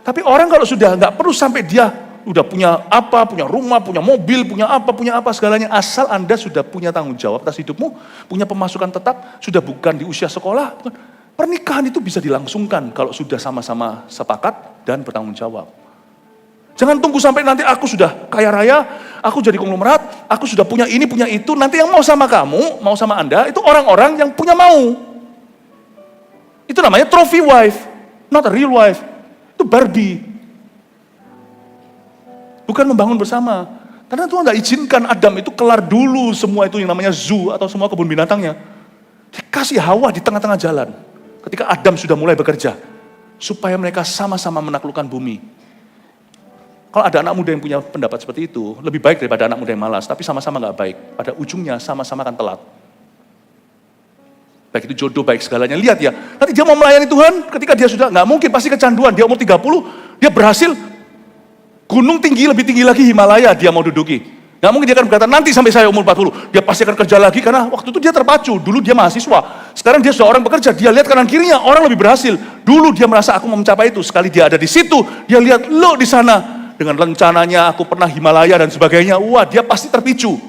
Tapi orang kalau sudah nggak perlu sampai dia udah punya apa, punya rumah, punya mobil, punya apa segalanya. Asal Anda sudah punya tanggung jawab atas hidupmu, punya pemasukan tetap, sudah bukan di usia sekolah. Pernikahan itu bisa dilangsungkan kalau sudah sama-sama sepakat dan bertanggung jawab. Jangan tunggu sampai nanti aku sudah kaya raya, aku jadi konglomerat, aku sudah punya ini, punya itu. Nanti yang mau sama kamu, mau sama Anda, itu orang-orang yang punya mau. Itu namanya trophy wife, not a real wife. Itu Barbie. Bukan membangun bersama. Karena Tuhan nggak izinkan Adam itu kelar dulu semua itu yang namanya zoo atau semua kebun binatangnya. Dikasih Hawa di tengah-tengah jalan. Ketika Adam sudah mulai bekerja. Supaya mereka sama-sama menaklukkan bumi. Kalau ada anak muda yang punya pendapat seperti itu, lebih baik daripada anak muda yang malas, tapi sama-sama nggak baik. Pada ujungnya sama-sama akan telat. Baik itu jodoh, baik segalanya. Lihat ya, nanti dia mau melayani Tuhan, ketika dia sudah, nggak mungkin, pasti kecanduan. Dia umur 30, dia berhasil, gunung tinggi, lebih tinggi lagi Himalaya dia mau duduki. Nggak mungkin dia akan berkata, nanti sampai saya umur 40, dia pasti akan kerja lagi, karena waktu itu dia terpacu. Dulu dia mahasiswa, sekarang dia sudah orang bekerja, dia lihat kanan kirinya, orang lebih berhasil. Dulu dia merasa aku mau mencapai itu, sekali dia ada di situ, dia lihat lo di sana, dengan rencananya aku pernah Himalaya dan sebagainya, wah dia pasti terpicu.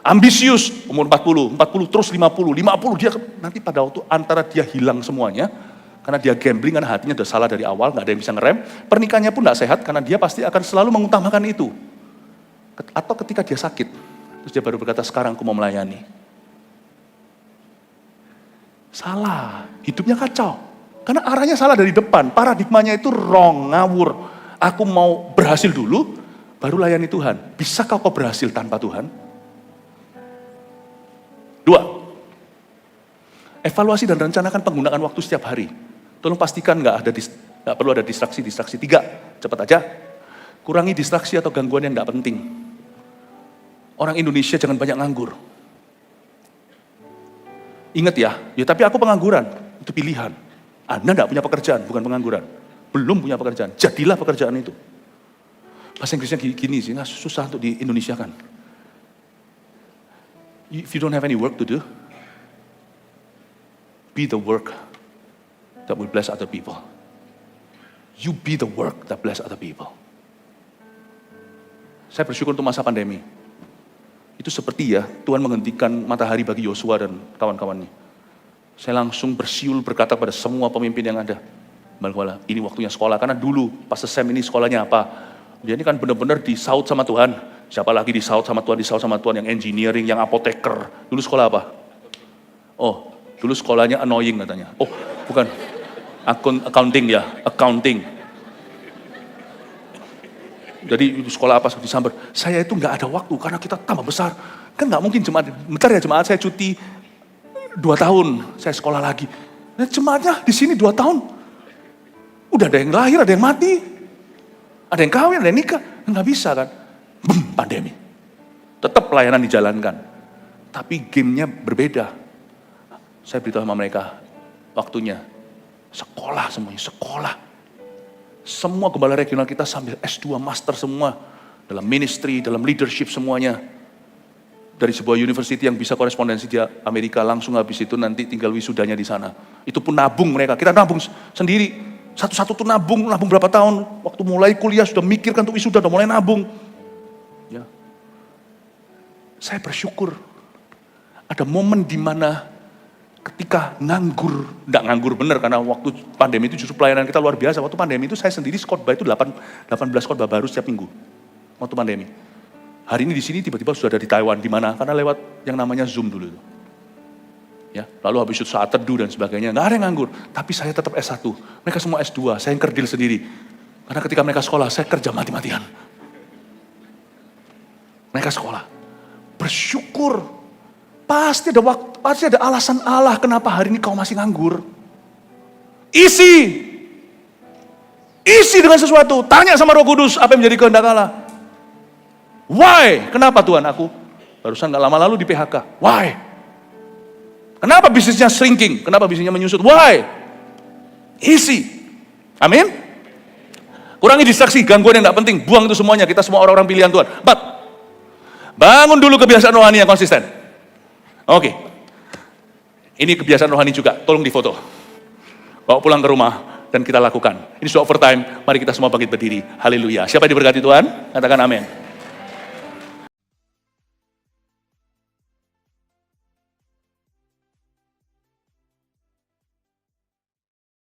Ambisius, umur 40 terus 50 dia nanti pada waktu antara dia hilang semuanya, karena dia gambling, karena hatinya udah salah dari awal, gak ada yang bisa ngerem, pernikahannya pun gak sehat, karena dia pasti akan selalu mengutamakan itu. Atau ketika dia sakit, terus dia baru berkata, sekarang aku mau melayani. Salah, hidupnya kacau. Karena arahnya salah dari depan, paradigmanya itu wrong, ngawur. Aku mau berhasil dulu, baru layani Tuhan. Bisakah kau berhasil tanpa Tuhan? 2. Evaluasi dan rencanakan penggunaan waktu setiap hari. Tolong pastikan nggak perlu ada distraksi. 3, cepat aja. Kurangi distraksi atau gangguan yang nggak penting. Orang Indonesia jangan banyak nganggur. Ingat ya, tapi aku pengangguran, itu pilihan. Anda nggak punya pekerjaan, bukan pengangguran. Belum punya pekerjaan, jadilah pekerjaan itu. Bahasa Inggrisnya gini sih, susah untuk di Indonesia kan. If you don't have any work to do, be the work that will bless other people. You be the work that bless other people. Saya bersyukur untuk masa pandemi. Itu seperti ya, Tuhan menghentikan matahari bagi Yosua dan kawan-kawannya. Saya langsung bersiul berkata pada semua pemimpin yang ada, ini waktunya sekolah, karena dulu pas Sam ini sekolahnya apa? Dia ini kan benar-benar disaut sama Tuhan. Siapa lagi disaut sama Tuhan, yang engineering, yang apoteker. Dulu sekolah apa? Oh, dulu sekolahnya annoying katanya. Oh, bukan. Accounting ya, accounting. Jadi sekolah apa disamber. Saya itu nggak ada waktu karena kita tambah besar. Kan nggak mungkin jemaat saya cuti 2 tahun, saya sekolah lagi. Nah, jemaatnya di sini 2 tahun. Udah ada yang lahir, ada yang mati. Ada yang kawin, ada yang nikah. Nggak bisa kan. Pandemi. Tetap pelayanan dijalankan. Tapi gamenya berbeda. Saya beritahu sama mereka, waktunya. Sekolah semuanya, sekolah. Semua gembala regional kita sambil S2, master semua. Dalam ministry, dalam leadership semuanya. Dari sebuah university yang bisa korespondensi di Amerika, langsung habis itu nanti tinggal wisudanya di sana. Itu pun nabung mereka, kita nabung sendiri. Satu-satu tuh nabung berapa tahun. Waktu mulai kuliah sudah mikirkan untuk wisuda, udah mulai nabung. Ya. Saya bersyukur. Ada momen di mana ketika nganggur, enggak nganggur bener karena waktu pandemi itu justru pelayanan kita luar biasa. Waktu pandemi itu saya sendiri khotbah itu 18 khotbah baru setiap minggu. Waktu pandemi. Hari ini di sini tiba-tiba sudah ada di Taiwan, di mana? Karena lewat yang namanya Zoom dulu. Ya, lalu habis itu saat teduh dan sebagainya, nggak ada yang nganggur. Tapi saya tetap S1, mereka semua S2, saya yang kerdil sendiri. Karena ketika mereka sekolah, saya kerja mati-matian. Mereka sekolah, bersyukur. Pasti ada waktu, pasti ada alasan Allah kenapa hari ini kau masih nganggur. Isi dengan sesuatu. Tanya sama Roh Kudus apa yang menjadi kehendak Allah. Why? Kenapa Tuhan aku barusan gak lama lalu di PHK? Why? Kenapa bisnisnya shrinking? Kenapa bisnisnya menyusut? Why? Isi. Amin. Kurangi distraksi, gangguan yang gak penting. Buang itu semuanya. Kita semua orang-orang pilihan Tuhan. Bangun dulu kebiasaan rohani yang konsisten. Oke. Ini kebiasaan rohani juga. Tolong difoto. Bawa pulang ke rumah dan kita lakukan. Ini sudah overtime. Mari kita semua bangkit berdiri. Haleluya. Siapa yang diberkati Tuhan? Katakan amin.